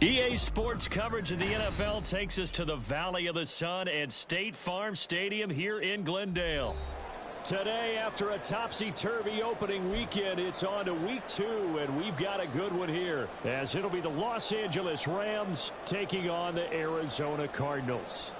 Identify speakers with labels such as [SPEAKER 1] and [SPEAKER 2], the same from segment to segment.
[SPEAKER 1] EA Sports coverage of the NFL takes us to the Valley of the Sun at State Farm Stadium here in Glendale. Today, after a topsy-turvy opening weekend, it's on to week 2, and we've got a good one here, as it'll be the Los Angeles Rams taking on the Arizona Cardinals.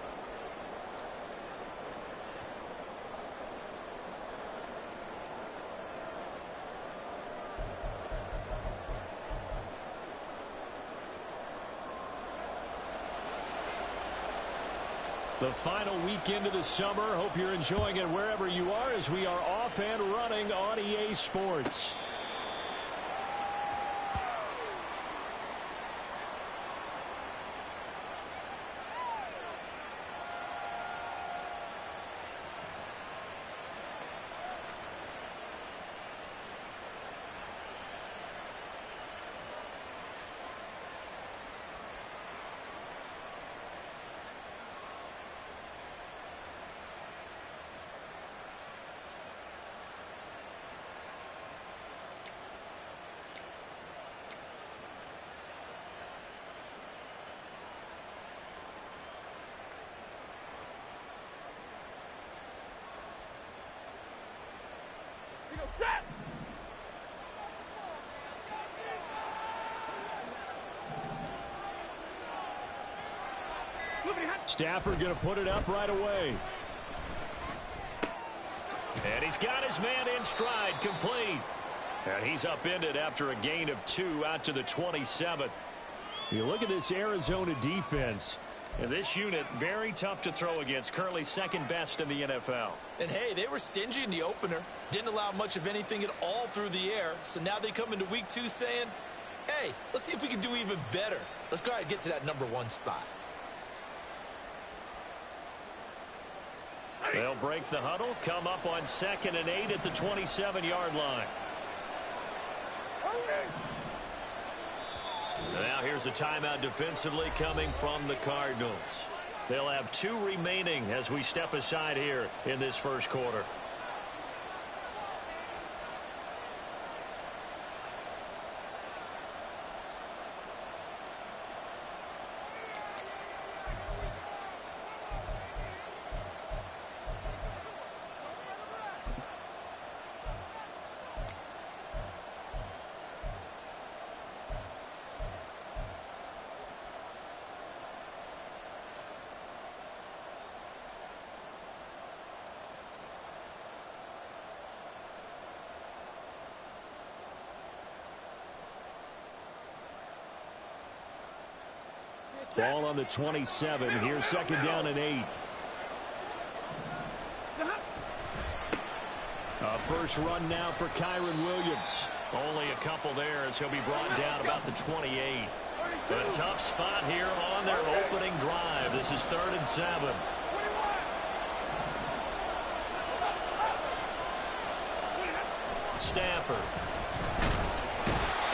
[SPEAKER 1] The final weekend of the summer. Hope you're enjoying it wherever you are as we are off and running on EA Sports. Stafford going to put it up right away. And he's got his man in stride, complete. And he's upended after a gain of 2 out to the 27. You look at this Arizona defense. And this unit, very tough to throw against, currently second best in the NFL.
[SPEAKER 2] And, hey, they were stingy in the opener. Didn't allow much of anything at all through the air. So now they come into week 2 saying, hey, let's see if we can do even better. Let's go ahead and get to that #1 spot.
[SPEAKER 1] They'll break the huddle, come up on 2nd and 8 at the 27-yard line. Now here's a timeout defensively coming from the Cardinals. They'll have 2 remaining as we step aside here in this first quarter. Ball on the 27. Here's 2nd down and 8. A first run now for Kyron Williams. Only a couple there as he'll be brought down about the 28. A tough spot here on their opening drive. This is 3rd and 7. Stafford.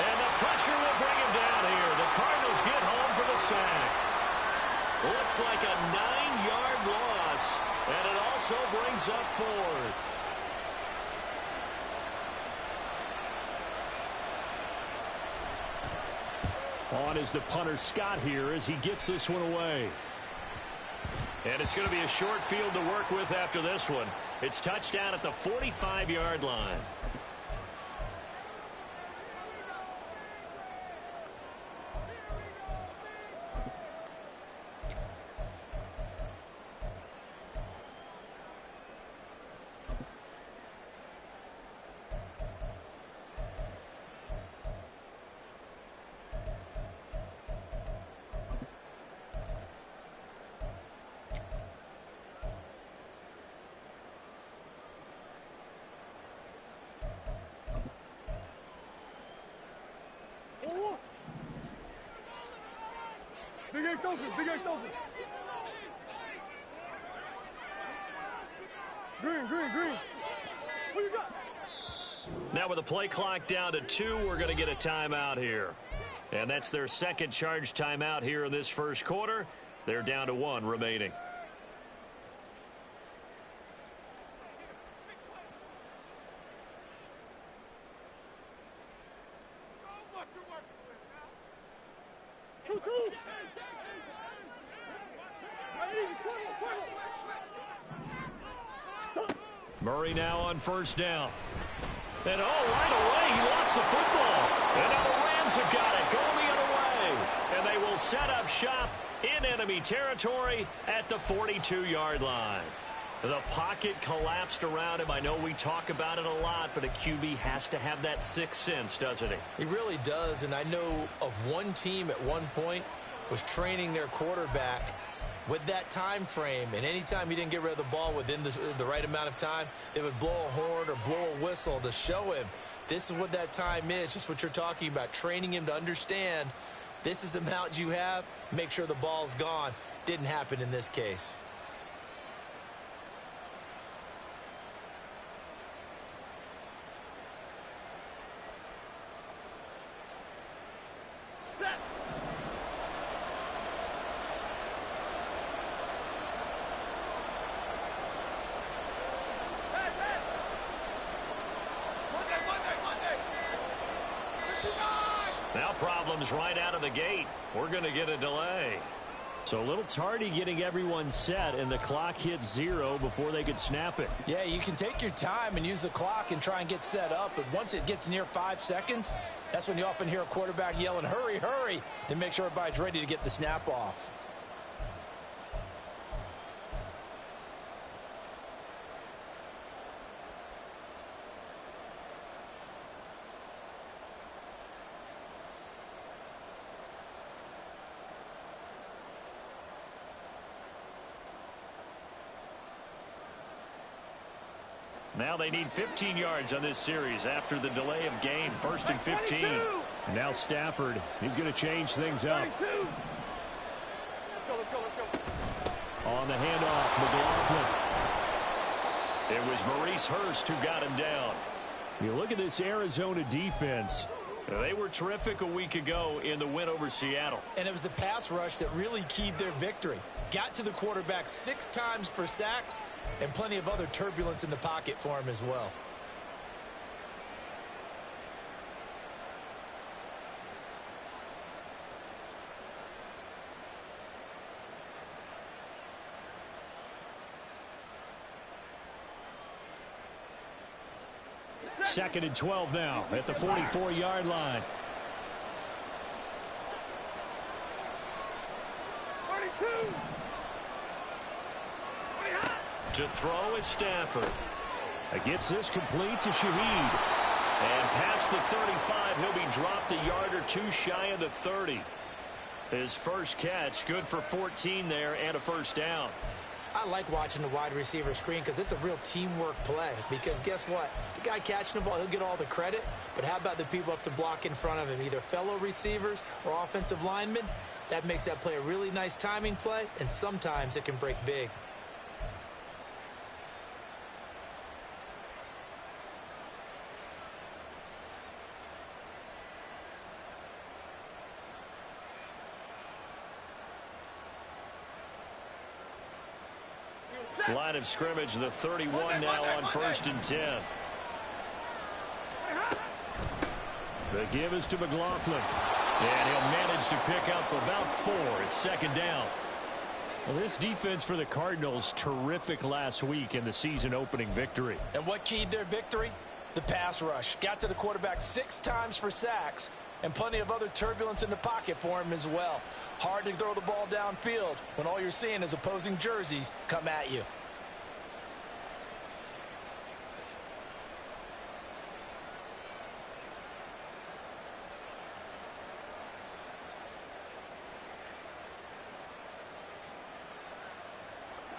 [SPEAKER 1] And the pressure will bring him down here. The Cardinals get home for the sack. Looks like a 9-yard loss, and it also brings up 4th. On is the punter Scott here as he gets this one away. And it's going to be a short field to work with after this one. It's touchdown at the 45-yard line.
[SPEAKER 3] Big Ace open, Big Ace open. Green. What you got?
[SPEAKER 1] Now with the play clock down to 2, we're going to get a timeout here. And that's their second charge timeout here in this first quarter. They're down to 1 remaining.
[SPEAKER 3] 2-2.
[SPEAKER 1] Murray now on first down. And right away, he lost the football. And now the Rams have got it, going the other way. And they will set up shop in enemy territory at the 42-yard line. The pocket collapsed around him. I know we talk about it a lot, but a QB has to have that sixth sense, doesn't he?
[SPEAKER 2] He really does, and I know of one team at one point was training their quarterback with that time frame, and anytime he didn't get rid of the ball within the right amount of time, they would blow a horn or blow a whistle to show him this is what that time is, just what you're talking about, training him to understand this is the amount you have, make sure the ball's gone. Didn't happen in this case.
[SPEAKER 1] Now problems right out of the gate. We're going to get a delay. So a little tardy getting everyone set, and the clock hit 0 before they could snap it.
[SPEAKER 2] Yeah, you can take your time and use the clock and try and get set up, but once it gets near 5 seconds, that's when you often hear a quarterback yelling, hurry, hurry, to make sure everybody's ready to get the snap off.
[SPEAKER 1] Now they need 15 yards on this series after the delay of game. 1st and 15. Now Stafford, he's going to change things up.
[SPEAKER 3] Let's go.
[SPEAKER 1] On the handoff, McLaughlin. It was Maurice Hurst who got him down. You look at this Arizona defense. They were terrific a week ago in the win over Seattle.
[SPEAKER 2] And it was the pass rush that really keyed their victory. Got to the quarterback 6 times for sacks and plenty of other turbulence in the pocket for him as well.
[SPEAKER 1] Second and 12 now at the 44-yard line.
[SPEAKER 3] 32.
[SPEAKER 1] To throw is Stafford. Gets this complete to Shaheed. And past the 35, he'll be dropped a yard or two shy of the 30. His first catch, good for 14 there and a first down.
[SPEAKER 2] I like watching the wide receiver screen because it's a real teamwork play. Because guess what? The guy catching the ball, he'll get all the credit. But how about the people up to block in front of him, either fellow receivers or offensive linemen? That makes that play a really nice timing play, and sometimes it can break big.
[SPEAKER 1] Line of scrimmage, the 31 now on 1st and 10. The give is to McLaughlin. And he'll manage to pick up about 4 at 2nd down. Well, this defense for the Cardinals, terrific last week in the season-opening victory.
[SPEAKER 2] And what keyed their victory? The pass rush. Got to the quarterback 6 times for sacks, and plenty of other turbulence in the pocket for him as well. Hard to throw the ball downfield when all you're seeing is opposing jerseys come at you.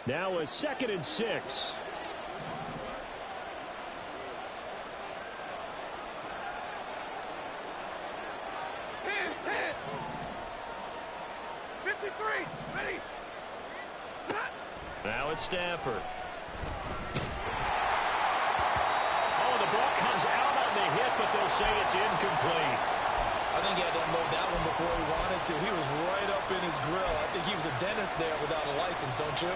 [SPEAKER 1] Now a 2nd and 6. Now it's Stafford. Oh, the ball comes out on the hit, but they'll say it's incomplete.
[SPEAKER 2] I think he had to unload that one before he wanted to. He was right up in his grill. I think he was a dentist there without a license, don't you?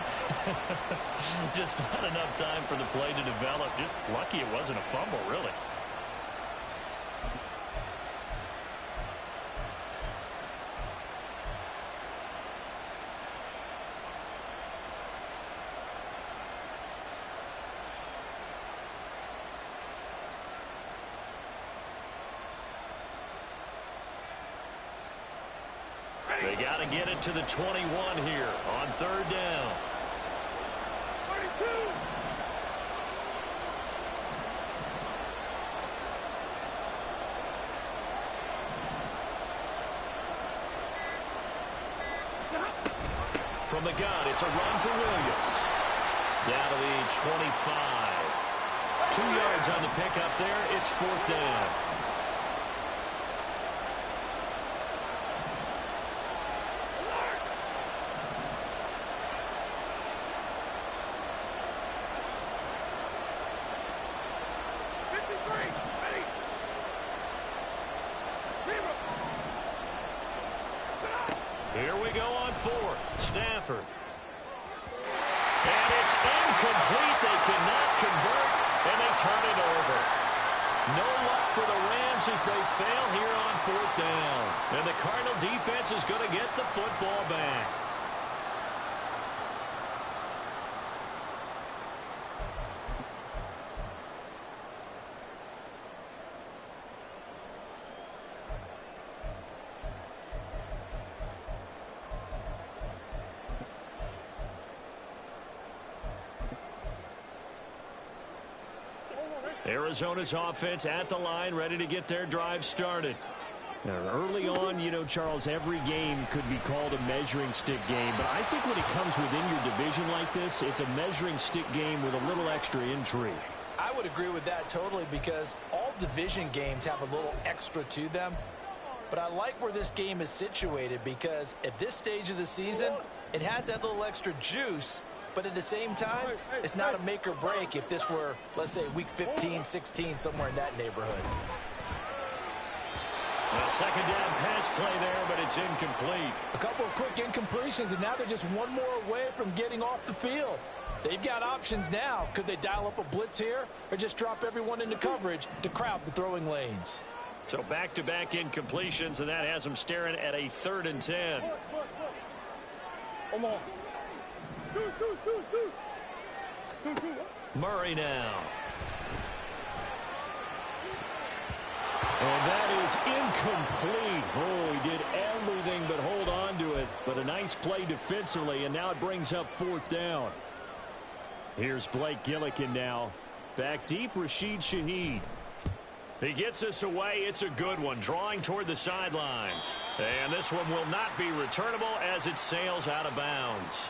[SPEAKER 1] Just not enough time for the play to develop. Just lucky it wasn't a fumble, really. They got to get it to the 21 here on third down.
[SPEAKER 3] 32.
[SPEAKER 1] From the gun, it's a run for Williams. Down to the 25. 2 yards on the pickup there. It's fourth down. Here we go on fourth. Stafford. And it's incomplete. They cannot convert, and they turn it over. No luck for the Rams as they fail here on fourth down. And the Cardinal defense is going to get the football back. Arizona's offense at the line, ready to get their drive started. Now, early on, you know, Charles, every game could be called a measuring stick game. But I think when it comes within your division like this, it's a measuring stick game with a little extra intrigue.
[SPEAKER 2] I would agree with that totally because all division games have a little extra to them. But I like where this game is situated because at this stage of the season, it has that little extra juice. But at the same time, it's not a make or break if this were, let's say, week 15, 16, somewhere in that neighborhood.
[SPEAKER 1] A second down pass play there, but it's incomplete.
[SPEAKER 2] A couple of quick incompletions, and now they're just one more away from getting off the field. They've got options now. Could they dial up a blitz here or just drop everyone into coverage to crowd the throwing lanes?
[SPEAKER 1] So back-to-back incompletions, and that has them staring at a 3rd and 10.
[SPEAKER 3] Come on.
[SPEAKER 1] Murray now. And that is incomplete. Oh, he did everything but hold on to it. But a nice play defensively, and now it brings up 4th down. Here's Blake Gillikin now. Back deep, Rashid Shaheed. He gets this away. It's a good one, drawing toward the sidelines. And this one will not be returnable as it sails out of bounds.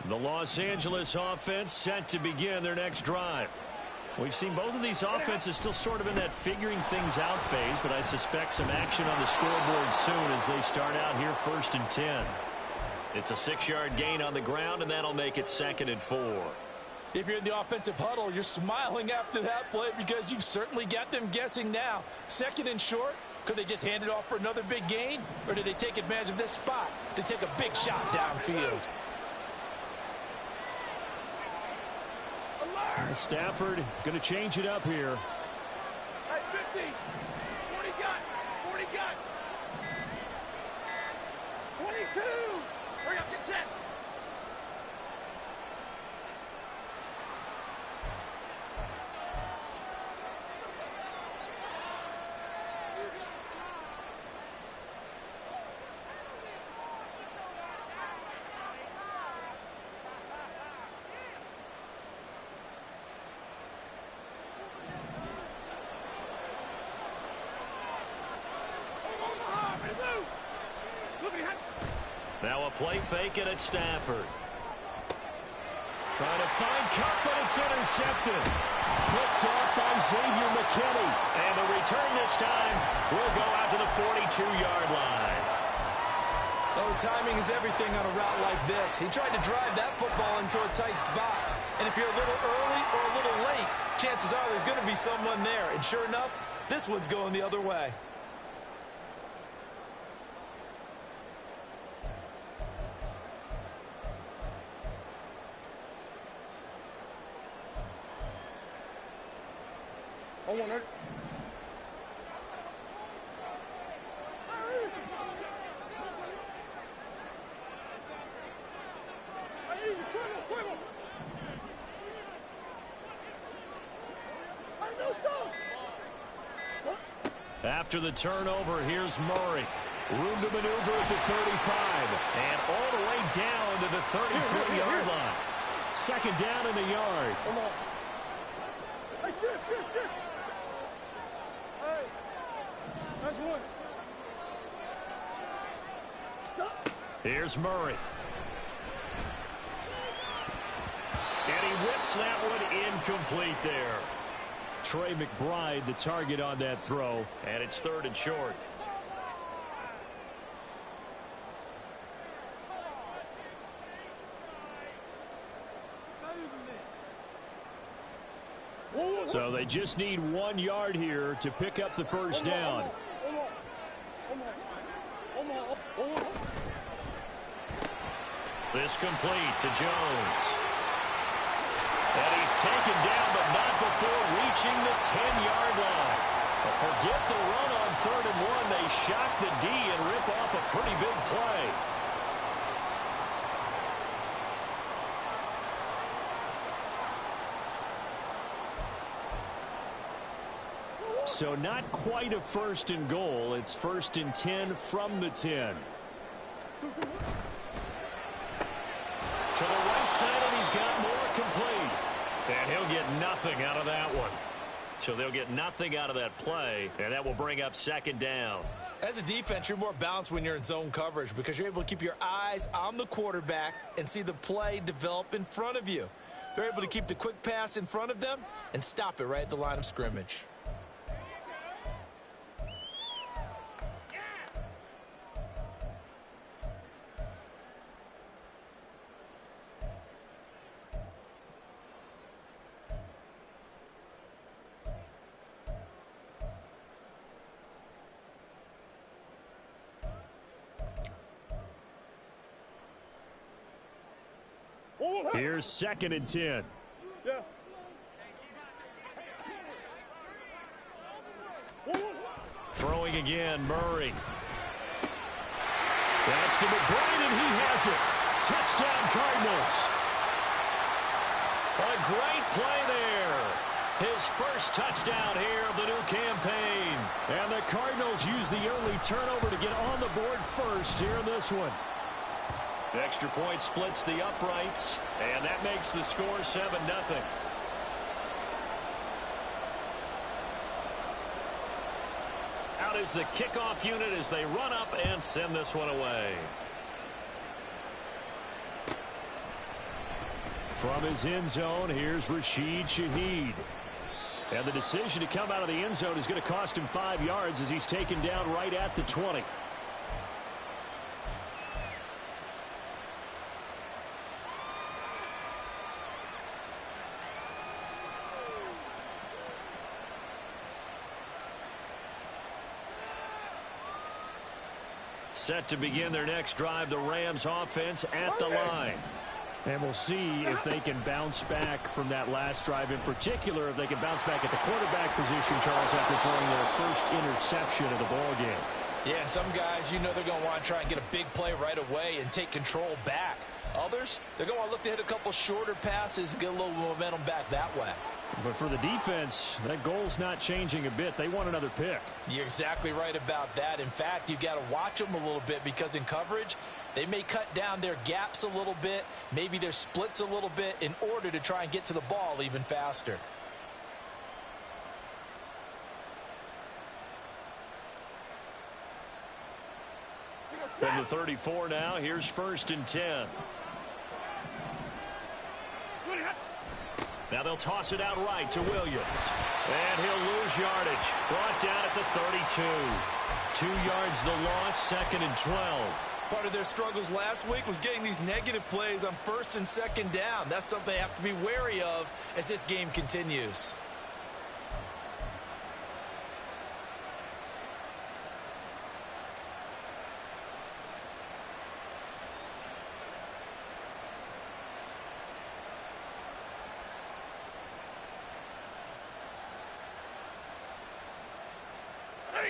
[SPEAKER 1] The Los Angeles offense set to begin their next drive. We've seen both of these offenses still sort of in that figuring things out phase, but I suspect some action on the scoreboard soon as they start out here 1st and 10. It's a 6-yard gain on the ground, and that'll make it 2nd and 4.
[SPEAKER 2] If you're in the offensive huddle, you're smiling after that play because you've certainly got them guessing now. 2nd and short, could they just hand it off for another big gain, or did they take advantage of this spot to take a big shot downfield?
[SPEAKER 1] Stafford going to change it up here.
[SPEAKER 3] Hey, 50. 40 got. 40 got. 22. Hurry up, get set.
[SPEAKER 1] Now a play fake it at Stafford. Trying to find Cup, but it's intercepted. Picked off by Xavier McKinney. And the return this time will go out to the 42-yard line.
[SPEAKER 2] Oh, timing is everything on a route like this. He tried to drive that football into a tight spot. And if you're a little early or a little late, chances are there's going to be someone there. And sure enough, this one's going the other way.
[SPEAKER 1] After the turnover, here's Murray. Room to maneuver at the 35. And all the way down to the 33-yard line. Second down in the yard.
[SPEAKER 3] Come on. Hey, shift. Hey. That's one. Stop.
[SPEAKER 1] Here's Murray. And he whips that one incomplete there. Trey McBride, the target on that throw. And it's 3rd and short. So they just need 1 yard here to pick up the first down. This complete to Jones. And he's taken down, but not before reaching the 10-yard line. But forget the run on 3rd and 1. They shock the D and rip off a pretty big play. So not quite a 1st and goal. It's 1st and 10 from the 10. To the right side, and he's got more complete. And he'll get nothing out of that one. So they'll get nothing out of that play, and that will bring up 2nd down.
[SPEAKER 2] As a defense, you're more balanced when you're in zone coverage because you're able to keep your eyes on the quarterback and see the play develop in front of you. They're able to keep the quick pass in front of them and stop it right at the line of scrimmage.
[SPEAKER 1] Here's 2nd and 10.
[SPEAKER 3] Yeah.
[SPEAKER 1] Throwing again, Murray. That's to McBride, and he has it. Touchdown, Cardinals. A great play there. His first touchdown here of the new campaign. And the Cardinals use the early turnover to get on the board first here in this one. The extra point splits the uprights, and that makes the score 7-0. Out is the kickoff unit as they run up and send this one away. From his end zone, here's Rashid Shaheed. And the decision to come out of the end zone is going to cost him 5 yards as he's taken down right at the 20. Set to begin their next drive, the Rams offense at the line. And we'll see if they can bounce back from that last drive. In particular, if they can bounce back at the quarterback position, Charles, after throwing their first interception of the ball game.
[SPEAKER 2] Yeah, some guys, you know they're going to want to try and get a big play right away and take control back. Others, they're going to want to look to hit a couple shorter passes and get a little momentum back that way.
[SPEAKER 1] But for the defense, that goal's not changing a bit. They want another pick.
[SPEAKER 2] You're exactly right about that. In fact, you've got to watch them a little bit because in coverage, they may cut down their gaps a little bit, maybe their splits a little bit in order to try and get to the ball even faster.
[SPEAKER 1] From the 34 now, here's 1st and 10. Now they'll toss it out right to Williams. And he'll lose yardage. Brought down at the 32. 2 yards the loss, 2nd and 12.
[SPEAKER 2] Part of their struggles last week was getting these negative plays on 1st and 2nd down. That's something they have to be wary of as this game continues.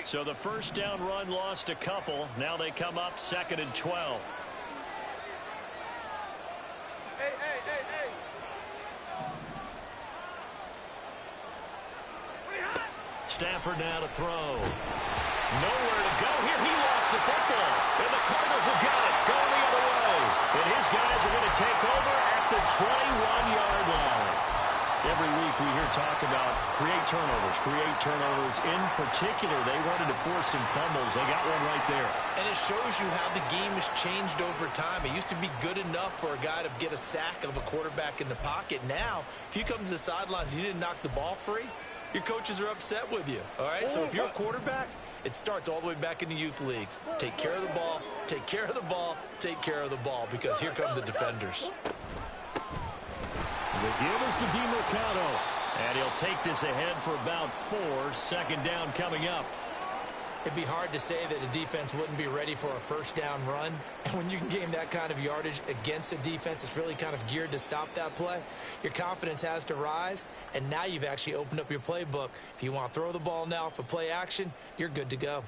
[SPEAKER 1] So the first down run lost a couple. Now they come up 2nd and 12.
[SPEAKER 3] Hey.
[SPEAKER 1] Stafford now to throw. Nowhere to go here. He lost the football. And the Cardinals have got it. Going the other way. And his guys are going to take over at the 21-yard line. Every week we hear talk about create turnovers. In particular, they wanted to force some fumbles. They got one right there.
[SPEAKER 2] And it shows you how the game has changed over time. It used to be good enough for a guy to get a sack of a quarterback in the pocket. Now, if you come to the sidelines and you didn't knock the ball free, your coaches are upset with you. All right, so if you're a quarterback, it starts all the way back in the youth leagues. Take care of the ball, take care of the ball, take care of the ball, because here come the defenders.
[SPEAKER 1] The give is to DeMercado, and he'll take this ahead for about 4. 2nd down coming up.
[SPEAKER 2] It'd be hard to say that a defense wouldn't be ready for a first down run. And when you can gain that kind of yardage against a defense that's really kind of geared to stop that play, your confidence has to rise, and now you've actually opened up your playbook. If you want to throw the ball now for play action, you're good to go.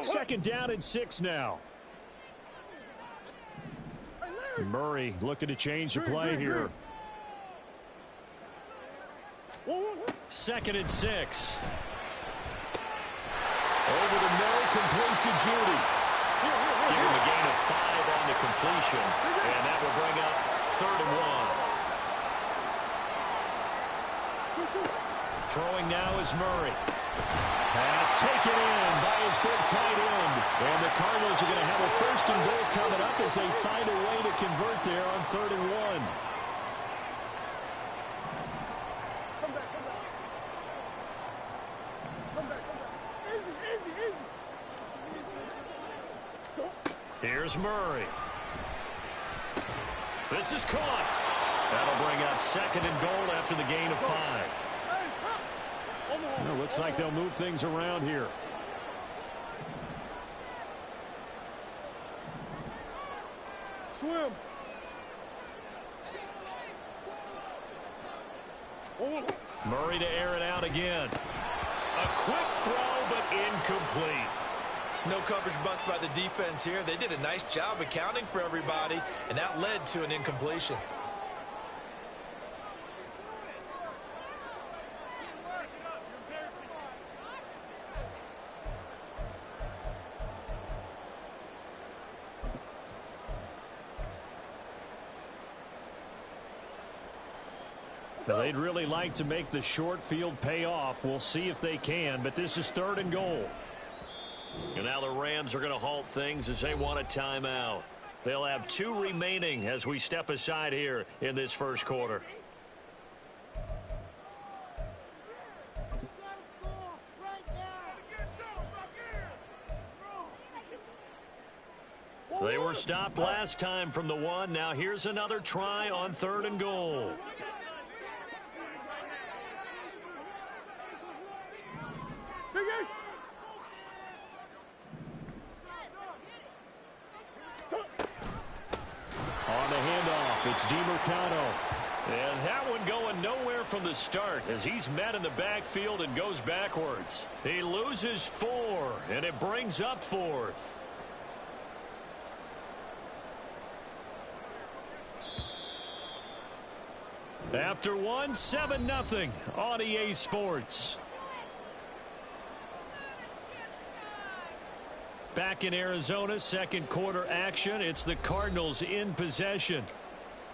[SPEAKER 1] Second down and 6 now. Murray looking to change the play here. 2nd and 6. Over the middle, complete to Judy. Give him a gain of 5 on the completion, and that will bring up 3rd and 1. Throwing now is Murray. Pass taken in by his big tight end. And the Cardinals are going to have a 1st and goal coming up as they find a way to convert there on 3rd and 1. Here's Murray. This is caught. That'll bring up 2nd and goal after the gain of 5. Well, looks like they'll move things around here.
[SPEAKER 3] Swim.
[SPEAKER 1] Murray to air it out again. A quick throw, but incomplete.
[SPEAKER 2] No coverage bust by the defense here. They did a nice job accounting for everybody, and that led to an incompletion.
[SPEAKER 1] Well, they'd really like to make the short field pay off. We'll see if they can, but this is 3rd and goal. And now the Rams are going to halt things as they want a timeout. They'll have 2 remaining as we step aside here in this first quarter. They were stopped last time from the 1. Now here's another try on 3rd and goal. On the handoff, it's DeMercado. And that one going nowhere from the start as he's met in the backfield and goes backwards. He loses 4, and it brings up 4th. After 1, 7-0 on EA Sports. Back in Arizona, 2nd quarter action. It's the Cardinals in possession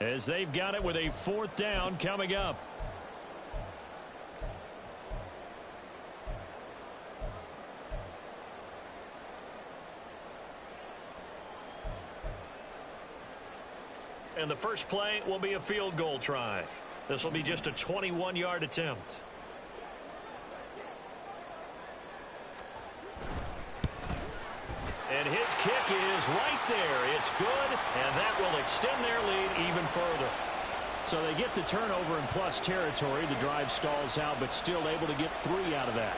[SPEAKER 1] as they've got it with a 4th down coming up. And the first play will be a field goal try. This will be just a 21-yard attempt. And his kick is right there. It's good, and that will extend their lead even further. So they get the turnover in plus territory. The drive stalls out, but still able to get 3 out of that.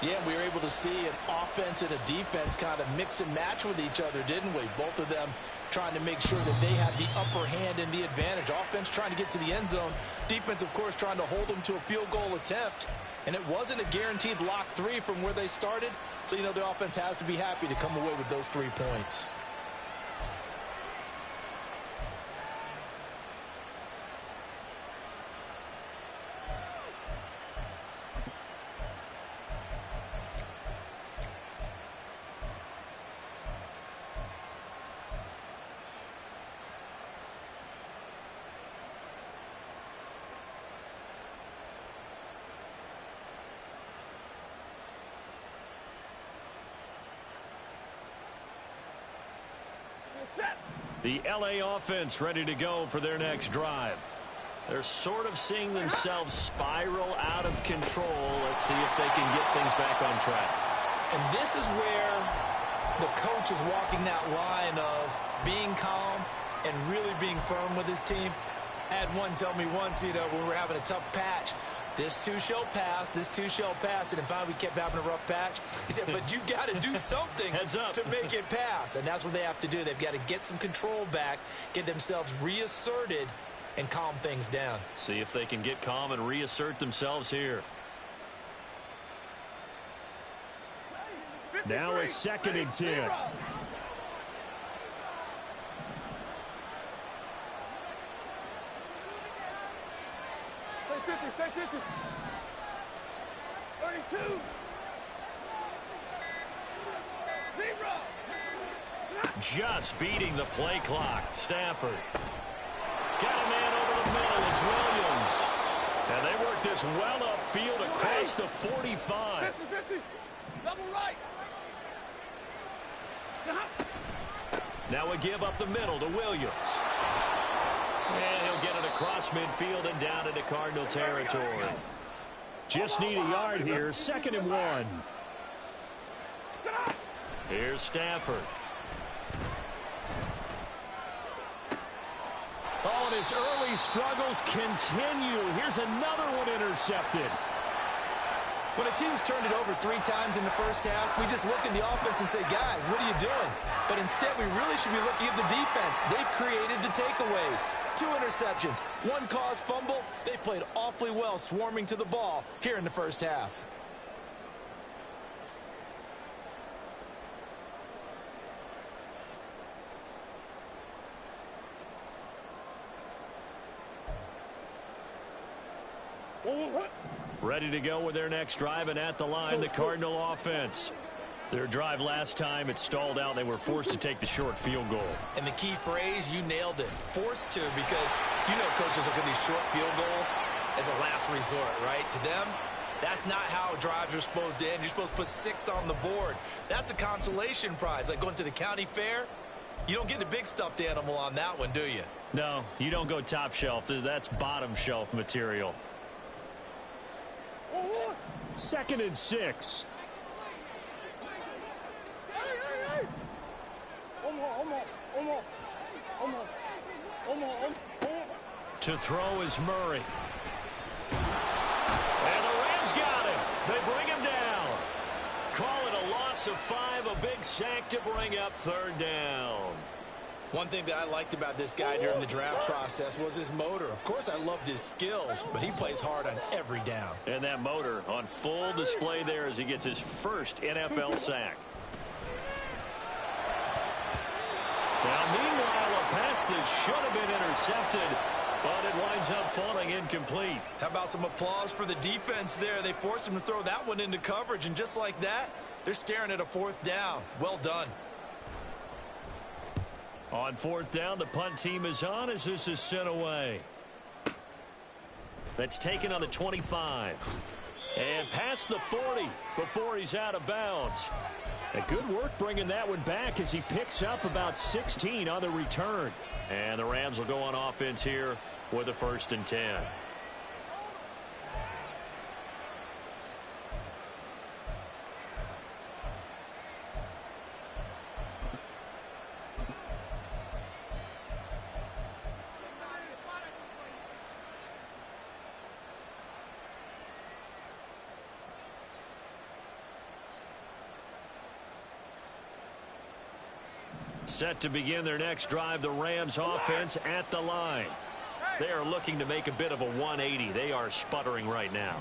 [SPEAKER 2] Yeah, we were able to see an offense and a defense kind of mix and match with each other, didn't we? Both of them trying to make sure that they have the upper hand and the advantage. Offense trying to get to the end zone. Defense, of course, trying to hold them to a field goal attempt. And it wasn't a guaranteed lock 3 from where they started. So, you know, the offense has to be happy to come away with those 3 points.
[SPEAKER 1] The LA offense ready to go for their next drive. They're sort of seeing themselves spiral out of control. Let's see if they can get things back on track.
[SPEAKER 2] And this is where the coach is walking that line of being calm and really being firm with his team. I had one tell me once, you know, when we were having a tough patch, this too shall pass, this too shall pass. And finally we kept having a rough patch. He said, but you got to do something to make it pass. And that's what they have to do. They've got to get some control back, get themselves reasserted, and calm things down.
[SPEAKER 1] See if they can get calm and reassert themselves here. Now a 2nd and 10.
[SPEAKER 3] Stay 50. 32. 0.
[SPEAKER 1] Just beating the play clock. Stafford. Got a man over the middle. It's Williams. And they work this well upfield across the 45.
[SPEAKER 3] 50. Double right.
[SPEAKER 1] Now a give up the middle to Williams. And he'll get it across midfield and down into Cardinal territory. Just need a yard here. 2nd and 1. Here's Stafford. Oh, and his early struggles continue. Here's another one intercepted.
[SPEAKER 2] When a team's turned it over 3 times in the first half, we just look at the offense and say, guys, what are you doing? But instead, we really should be looking at the defense. They've created the takeaways. 2 interceptions, 1 caused fumble. They played awfully well swarming to the ball here in the first half.
[SPEAKER 1] Ready to go with their next drive, and at the line, the Cardinal offense. Their drive last time, it stalled out. They were forced to take the short field goal.
[SPEAKER 2] And the key phrase, you nailed it. Forced to, because you know coaches look at these short field goals as a last resort, right? To them, that's not how drives are supposed to end. You're supposed to put 6 on the board. That's a consolation prize. Like going to the county fair, you don't get the big stuffed animal on that one, do you?
[SPEAKER 1] No, you don't go top shelf. That's bottom shelf material. 2nd and 6. To throw is Murray. And the Rams got him. They bring him down. Call it a loss of 5, a big sack to bring up 3rd down.
[SPEAKER 2] One thing that I liked about this guy during the draft process was his motor. Of course, I loved his skills, but he plays hard on every down.
[SPEAKER 1] And that motor on full display there as he gets his first NFL sack. Now, meanwhile, a pass that should have been intercepted, but it winds up falling incomplete.
[SPEAKER 2] How about some applause for the defense there? They forced him to throw that one into coverage, and just like that, they're staring at a 4th down. Well done.
[SPEAKER 1] On 4th down, the punt team is on as this is sent away. That's taken on the 25. And past the 40 before he's out of bounds. And good work bringing that one back as he picks up about 16 on the return. And the Rams will go on offense here with a 1st and 10. Set to begin their next drive, the Rams offense at the line. They are looking to make a bit of a 180. They are sputtering right now.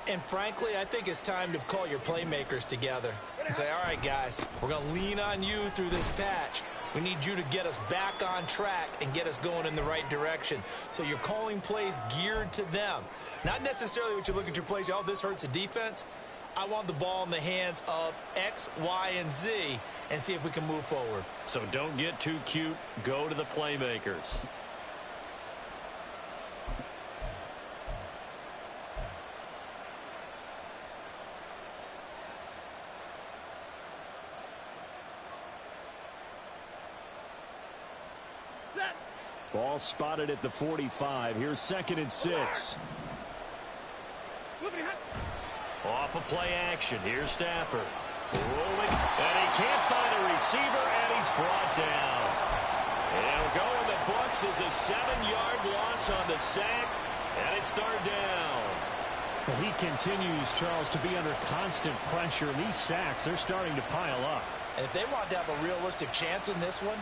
[SPEAKER 2] And frankly, I think it's time to call your playmakers together and say, all right, guys, we're going to lean on you through this patch. We need you to get us back on track and get us going in the right direction. So you're calling plays geared to them. Not necessarily what you look at your plays, oh, this hurts the defense. I want the ball in the hands of X, Y, and Z and see if we can move forward.
[SPEAKER 1] So don't get too cute. Go to the playmakers. Ball spotted at the 45. Here's 2nd and 6. Off of play action. Here's Stafford. Rolling. And he can't find a receiver, and he's brought down. And it'll go in the books as a 7-yard loss on the sack, and it's 3rd down.
[SPEAKER 4] He continues, Charles, to be under constant pressure. And these sacks, they're starting to pile up.
[SPEAKER 5] And if they want to have a realistic chance in this one,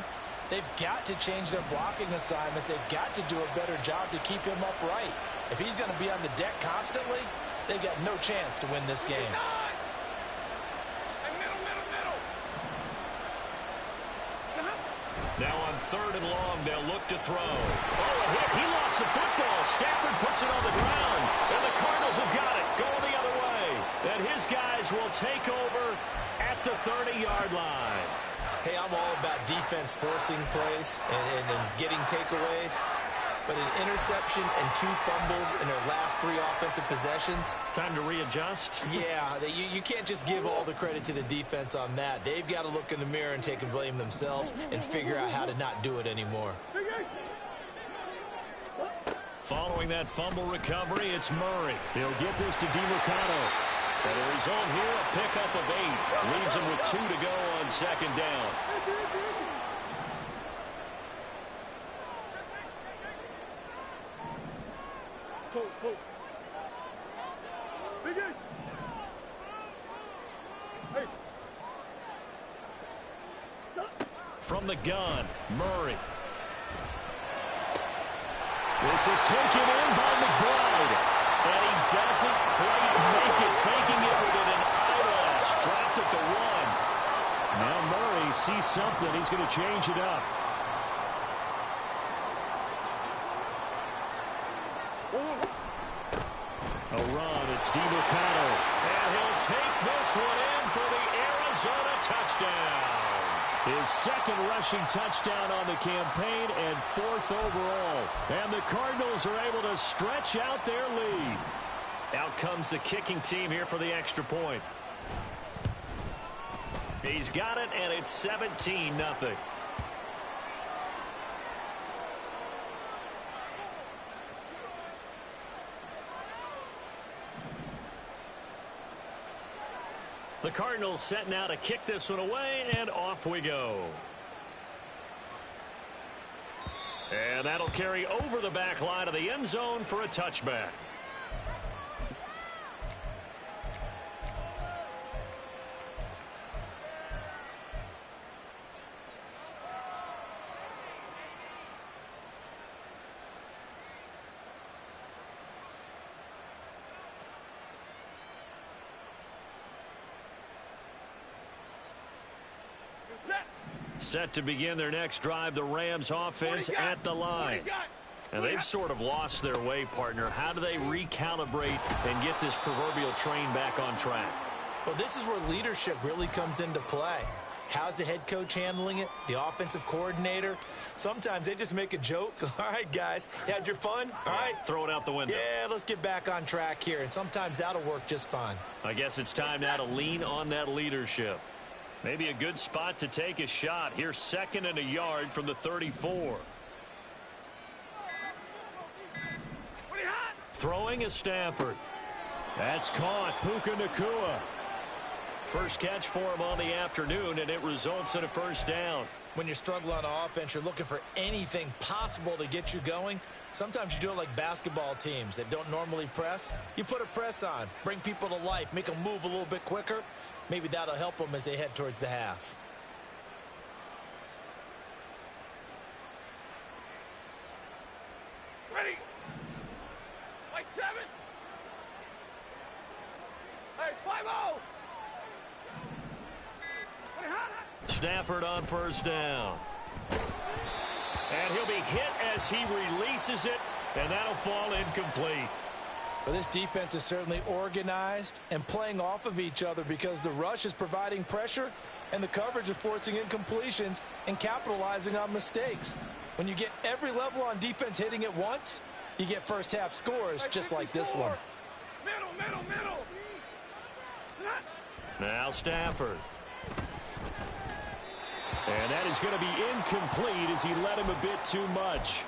[SPEAKER 5] they've got to change their blocking assignments. They've got to do a better job to keep him upright. If he's going to be on the deck constantly, they've got no chance to win this game.
[SPEAKER 1] Now on 3rd and long, they'll look to throw. Oh, a hit. He lost the football. Stafford puts it on the ground. And the Cardinals have got it. Going the other way. And his guys will take over at the 30-yard line.
[SPEAKER 2] Hey, I'm all about defense forcing plays and getting takeaways. But an interception and 2 fumbles in their last 3 offensive possessions.
[SPEAKER 1] Time to readjust.
[SPEAKER 2] Yeah, you can't just give all the credit to the defense on that. They've got to look in the mirror and take and blame themselves and figure out how to not do it anymore.
[SPEAKER 1] Following that fumble recovery, it's Murray. He'll get this to DeMarcano. And the result here, a pickup of 8. Leaves him with 2 to go on 2nd down.
[SPEAKER 3] Close. Big Ace. Ace.
[SPEAKER 1] From the gun, Murray. This is taken in by McBride. And he doesn't quite make it, taking it within an eyelash. Dropped at the 1.
[SPEAKER 4] Now Murray sees something. He's going to change it up.
[SPEAKER 1] A run, it's DeMarcano. And he'll take this one in for the Arizona touchdown. His 2nd rushing touchdown on the campaign and 4th overall. And the Cardinals are able to stretch out their lead. Out comes the kicking team here for the extra point. He's got it, and it's 17-0. The Cardinals set now to kick this one away, and off we go. And that'll carry over the back line of the end zone for a touchback. Set to begin their next drive, the Rams offense at the line. And they've sort of lost their way, partner. How do they recalibrate and get this proverbial train back on track?
[SPEAKER 2] Well, this is where leadership really comes into play. How's the head coach handling it? The offensive coordinator? Sometimes they just make a joke. All right, guys, you had your fun? All right.
[SPEAKER 1] Throw it out the window.
[SPEAKER 2] Yeah, let's get back on track here. And sometimes that'll work just fine.
[SPEAKER 1] I guess it's time now to lean on that leadership. Maybe a good spot to take a shot. Here's 2nd and a yard from the 34. Throwing is Stafford. That's caught. Puka Nacua. First catch for him on the afternoon, and it results in a 1st down.
[SPEAKER 2] When you're struggling on offense, you're looking for anything possible to get you going. Sometimes you do it like basketball teams that don't normally press. You put a press on, bring people to life, make them move a little bit quicker. Maybe that'll help them as they head towards the half.
[SPEAKER 1] Stafford on first down. And he'll be hit as he releases it, and that'll fall incomplete.
[SPEAKER 5] Well, this defense is certainly organized and playing off of each other because the rush is providing pressure and the coverage is forcing incompletions and capitalizing on mistakes. When you get every level on defense hitting at once, you get first half scores just like this one.
[SPEAKER 3] Middle.
[SPEAKER 1] Now Stafford. And that is going to be incomplete as he led him a bit too much.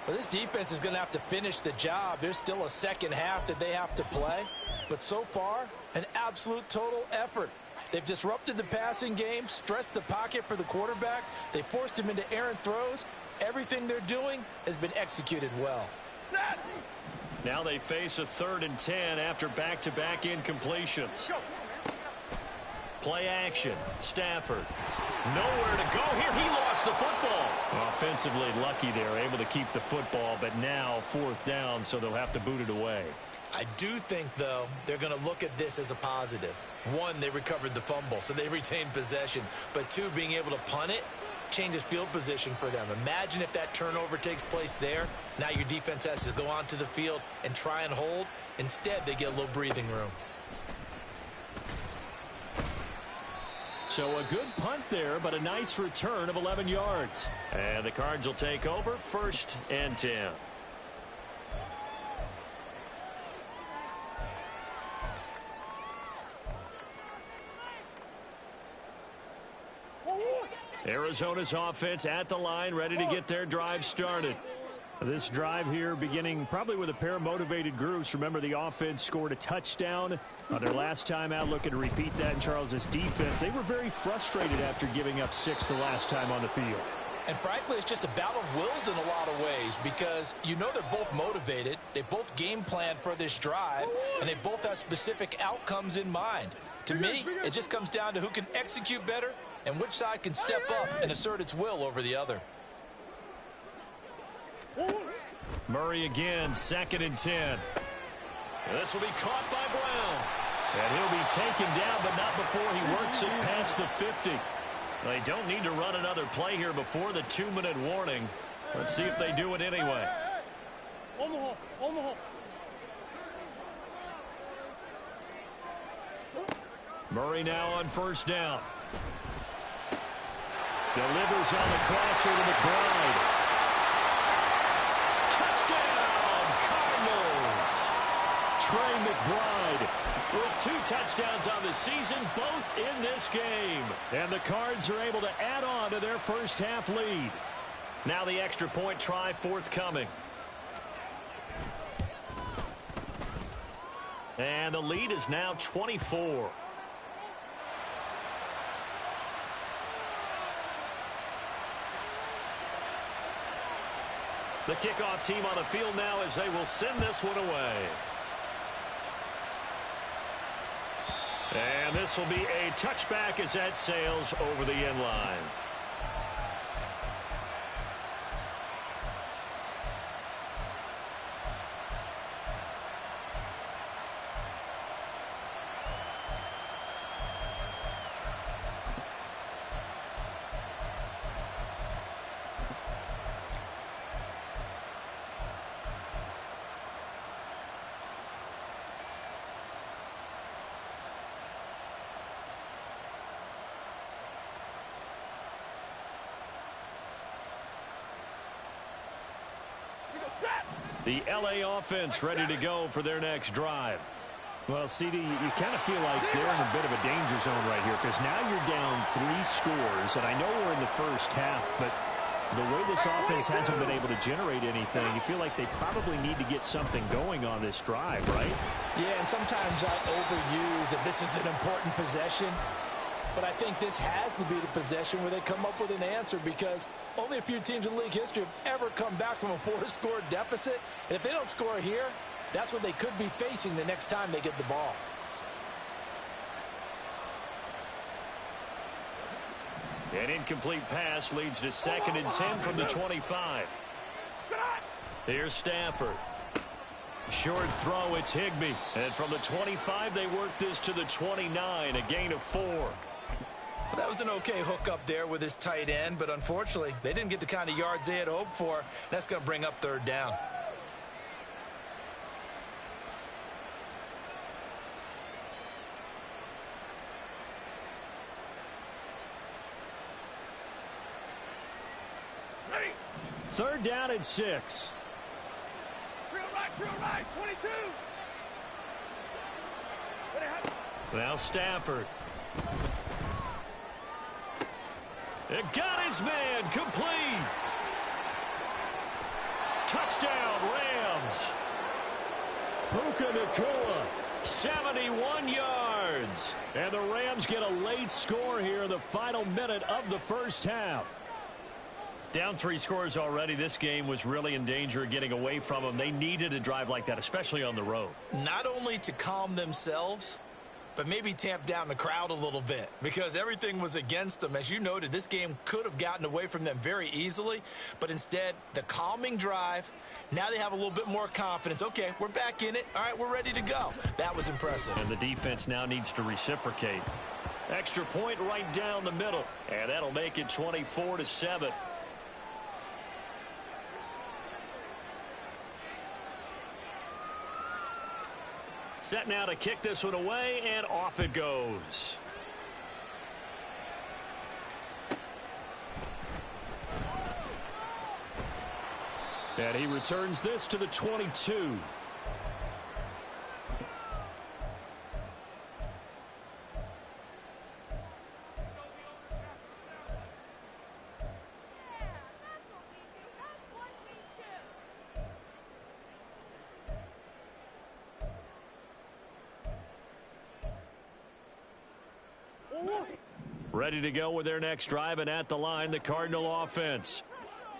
[SPEAKER 5] Well, this defense is going to have to finish the job. There's still a second half that they have to play. But so far, an absolute total effort. They've disrupted the passing game, stressed the pocket for the quarterback. They forced him into errant throws. Everything they're doing has been executed well.
[SPEAKER 1] Now they face a 3rd and 10 after back-to-back incompletions. Play action. Stafford. Nowhere to go here. He lost the football. Offensively lucky they're able to keep the football, but now 4th down, so they'll have to boot it away.
[SPEAKER 2] I do think, though, they're going to look at this as a positive. 1, they recovered the fumble, so they retained possession. But 2, being able to punt it changes field position for them. Imagine if that turnover takes place there. Now your defense has to go onto the field and try and hold. Instead, they get a little breathing room.
[SPEAKER 1] So a good punt there, but a nice return of 11 yards. And the Cards will take over 1st and 10. Arizona's offense at the line, ready to get their drive started. This drive here beginning probably with a pair of motivated groups. Remember, the offense scored a touchdown their last time out. Looking to repeat that in Charles's defense. They were very frustrated after giving up 6 the last time on the field.
[SPEAKER 5] And frankly, it's just a battle of wills in a lot of ways because you know they're both motivated. They both game planned for this drive, and they both have specific outcomes in mind. To me, it just comes down to who can execute better and which side can step up and assert its will over the other.
[SPEAKER 1] Murray again, 2nd and 10. This will be caught by Brown. And he'll be taken down, but not before he works it past the 50. They don't need to run another play here before the 2-minute warning. Let's see if they do it anyway. Murray now on 1st down. Delivers on the crosser to McBride. Trey McBride with 2 touchdowns on the season, both in this game. And the Cards are able to add on to their first half lead. Now the extra point try forthcoming. And the lead is now 24. The kickoff team on the field now as they will send this one away. And this will be a touchback as that sails over the end line. The L.A. offense ready to go for their next drive.
[SPEAKER 4] Well, CD, you kind of feel like they're in a bit of a danger zone right here because now you're down 3 scores, and I know we're in the first half, but the way this offense hasn't been able to generate anything, you feel like they probably need to get something going on this drive, right?
[SPEAKER 5] Yeah, and sometimes I overuse that this is an important possession. But I think this has to be the possession where they come up with an answer because only a few teams in league history have ever come back from a 4-score deficit. And if they don't score here, that's what they could be facing the next time they get the ball.
[SPEAKER 1] An incomplete pass leads to 2nd and 10 from the 25. Here's Stafford. Short throw, it's Higbee. And from the 25, they work this to the 29, a gain of 4.
[SPEAKER 2] Well, that was an okay hookup there with his tight end, but unfortunately, they didn't get the kind of yards they had hoped for. That's going to bring up 3rd down.
[SPEAKER 3] Ready?
[SPEAKER 1] 3rd down and 6.
[SPEAKER 3] Drill right, 22.
[SPEAKER 1] Now Stafford. It got his man, complete. Touchdown, Rams. Puka Nacua, 71 yards. And the Rams get a late score here in the final minute of the first half. Down 3 scores already. This game was really in danger of getting away from them. They needed a drive like that, especially on the road.
[SPEAKER 2] Not only to calm themselves, but maybe tamp down the crowd a little bit because everything was against them. As you noted, this game could have gotten away from them very easily, but instead, the calming drive, now they have a little bit more confidence. Okay, we're back in it. All right, we're ready to go. That was impressive.
[SPEAKER 1] And the defense now needs to reciprocate. Extra point right down the middle, and that'll make it 24-7. Set now to kick this one away, and off it goes. And he returns this to the 22. Ready to go with their next drive, and at the line, the Cardinal offense.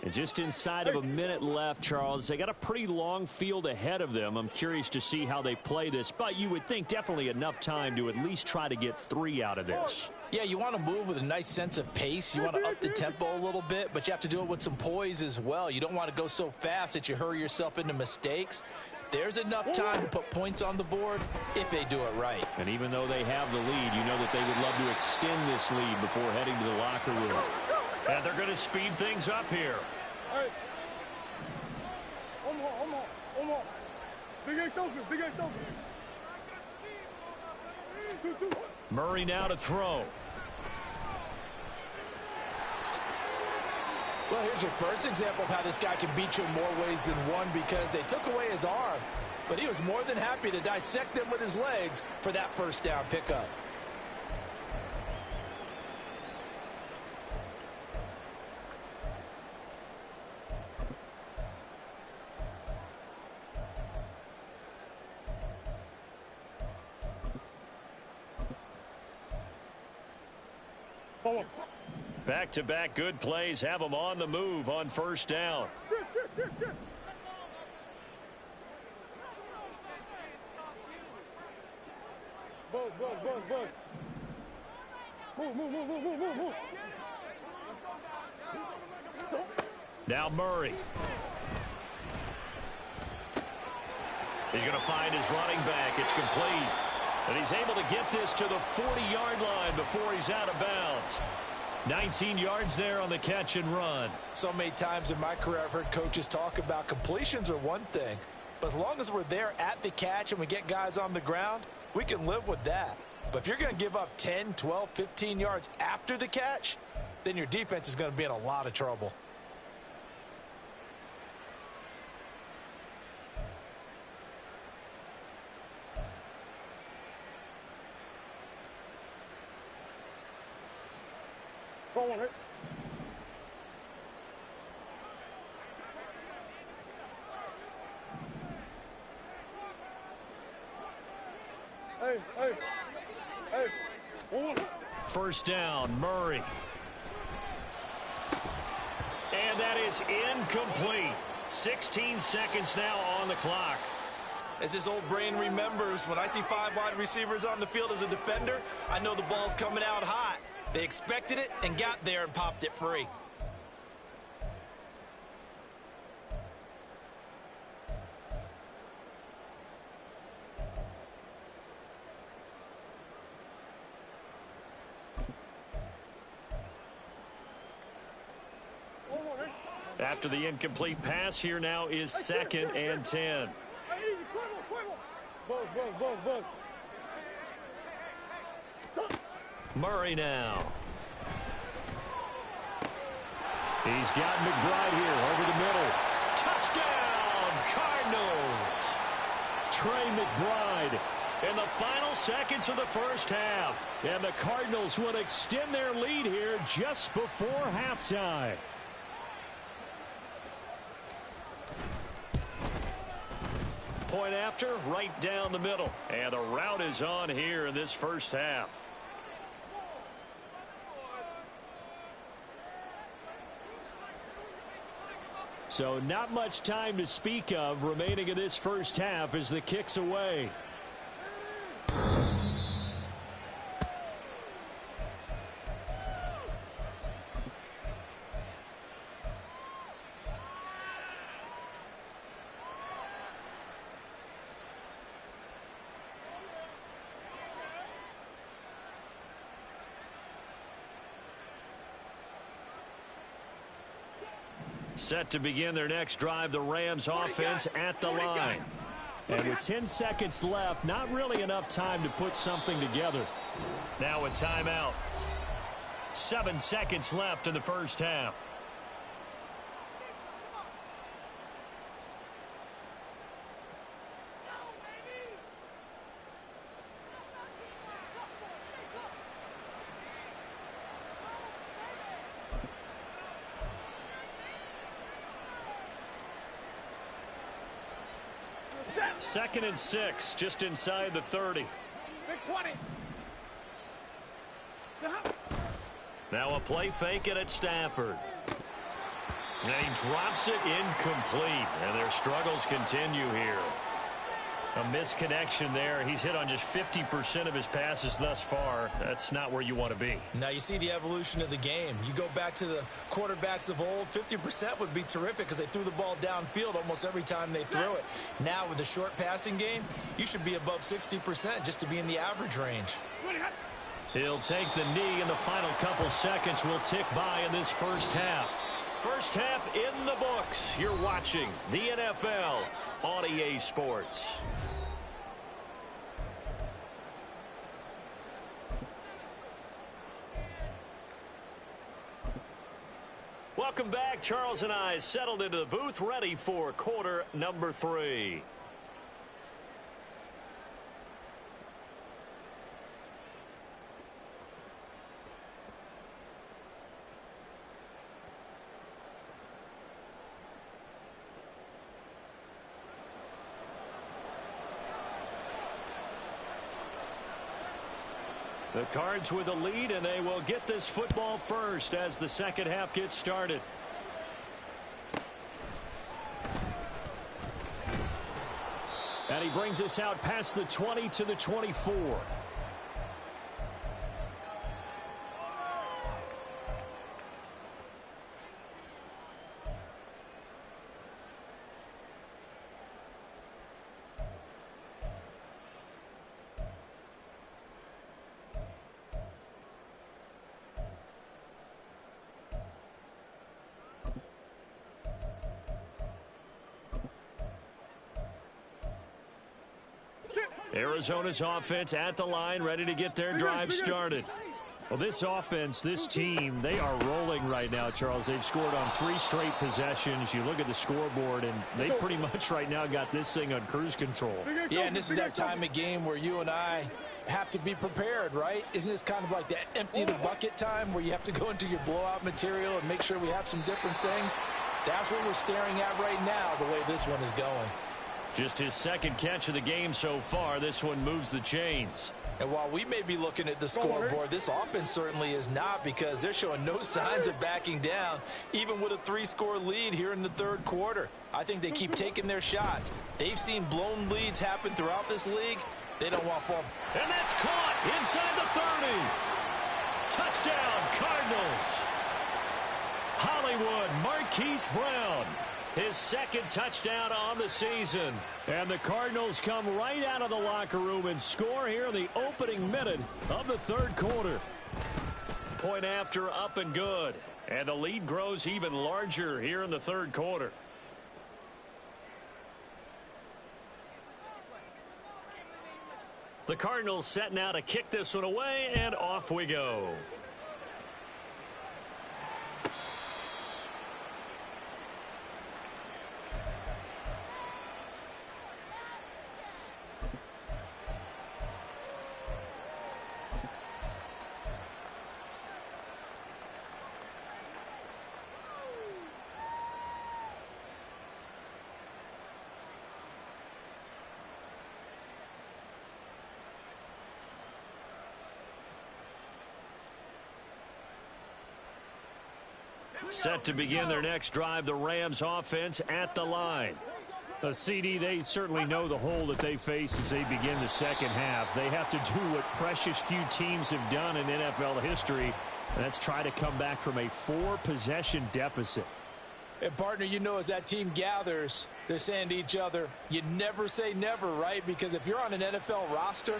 [SPEAKER 1] And just inside of a minute left, Charles, they got a pretty long field ahead of them. I'm curious to see how they play this, but you would think definitely enough time to at least try to get 3 out of this.
[SPEAKER 5] Yeah, you want to move with a nice sense of pace. You want to up the tempo a little bit, but you have to do it with some poise as well. You don't want to go so fast that you hurry yourself into mistakes. There's enough time to put points on the board if they do it right.
[SPEAKER 1] And even though they have the lead, you know that they would love to extend this lead before heading to the locker room. And they're going to speed things up here.
[SPEAKER 3] All right. One more. Big Ace open. Two.
[SPEAKER 1] Murray now to throw.
[SPEAKER 5] Well, here's your first example of how this guy can beat you in more ways than one because they took away his arm, but he was more than happy to dissect them with his legs for that first down pickup.
[SPEAKER 1] Back-to-back good plays have them on the move on first down.
[SPEAKER 3] Shit. Buzz. Move.
[SPEAKER 1] Now Murray. He's going to find his running back. It's complete. And he's able to get this to the 40-yard line before he's out of bounds. 19 yards there on the catch and run.
[SPEAKER 5] So many times in my career I've heard coaches talk about completions are one thing, but as long as we're there at the catch and we get guys on the ground, we can live with that. But if you're going to give up 10, 12, 15 yards after the catch, then your defense is going to be in a lot of trouble.
[SPEAKER 3] Go on, right? Hey.
[SPEAKER 1] First down, Murray. And that is incomplete. 16 seconds now on the clock.
[SPEAKER 2] As this old brain remembers, when I see 5 wide receivers on the field as a defender, I know the ball's coming out hot. They expected it and got there and popped it free.
[SPEAKER 1] After the incomplete pass, here now is 2nd and 10. Murray now. He's got McBride here over the middle. Touchdown, Cardinals. Trey McBride in the final seconds of the first half. And the Cardinals would extend their lead here just before halftime. Point after, right down the middle. And the route is on here in this first half. So not much time to speak of remaining in this first half as the kick's away. Set to begin their next drive, the Rams offense at the line. And with 10 seconds left, not really enough time to put something together. Now a timeout. 7 seconds left in the first half. Second and 6, just inside the 30. Now a play fake it at Stafford. And he drops it incomplete. And their struggles continue here. A misconnection there. He's hit on just 50% of his passes thus far. That's not where you want to be.
[SPEAKER 2] Now you see the evolution of the game. You go back to the quarterbacks of old, 50% would be terrific because they threw the ball downfield almost every time they threw it. Now with the short passing game, you should be above 60% just to be in the average range.
[SPEAKER 1] He'll take the knee, and the final couple seconds will tick by in this first half. First half in the books. You're watching the NFL on EA Sports. Welcome back. Charles and I settled into the booth, ready for quarter number 3. The Cards with a lead, and they will get this football first as the second half gets started. And he brings us out past the 20 to the 24. Arizona's offense at the line, ready to get their drive started. Well, this offense, this team, they are rolling right now, Charles. They've scored on 3 straight possessions. You look at the scoreboard, and they pretty much right now got this thing on cruise control.
[SPEAKER 5] Yeah, and this is that time of game where you and I have to be prepared, right? Isn't this kind of like that empty the bucket time where you have to go into your blowout material and make sure we have some different things? That's what we're staring at right now, the way this one is going.
[SPEAKER 1] Just his second catch of the game so far. This one moves the chains.
[SPEAKER 5] And while we may be looking at the scoreboard, this offense certainly is not, because they're showing no signs of backing down, even with a 3-score lead here in the third quarter. I think they keep taking their shots. They've seen blown leads happen throughout this league. They don't want fall.
[SPEAKER 1] And that's caught inside the 30. Touchdown, Cardinals. Hollywood Marquise Brown. His second touchdown on the season. And the Cardinals come right out of the locker room and score here in the opening minute of the third quarter. Point after, up and good. And the lead grows even larger here in the third quarter. The Cardinals set now to kick this one away, and off we go. Set to begin their next drive, the Rams offense at the line.
[SPEAKER 4] CD, they certainly know the hole that they face as they begin the second half. They have to do what precious few teams have done in NFL history, and that's try to come back from a 4-possession deficit.
[SPEAKER 5] And, partner, you know, as that team gathers, they're saying to each other, you never say never, right? Because if you're on an NFL roster,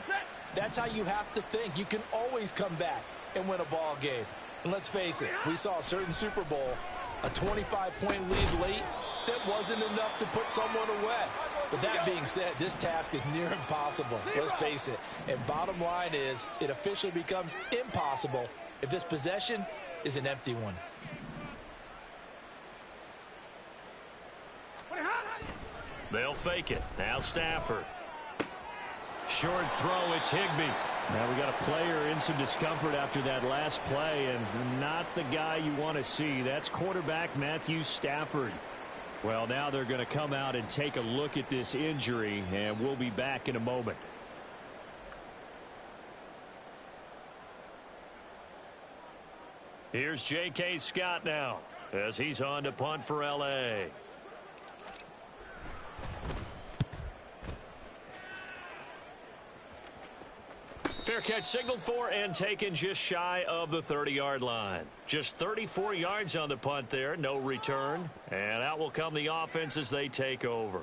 [SPEAKER 5] that's how you have to think. You can always come back and win a ball game. And let's face it, we saw a certain Super Bowl, a 25-point lead late that wasn't enough to put someone away. But that being said, this task is near impossible. Let's face it. And bottom line is, it officially becomes impossible if this possession is an empty one.
[SPEAKER 1] They'll fake it. Now Stafford. Short throw, it's Higbee.
[SPEAKER 4] Now we got a player in some discomfort after that last play, and not the guy you want to see. That's quarterback Matthew Stafford. Well, now they're going to come out and take a look at this injury, and we'll be back in a moment.
[SPEAKER 1] Here's J.K. Scott now as he's on to punt for L.A. Fair catch signaled for and taken just shy of the 30-yard line. Just 34 yards on the punt there, no return. And out will come the offense as they take over.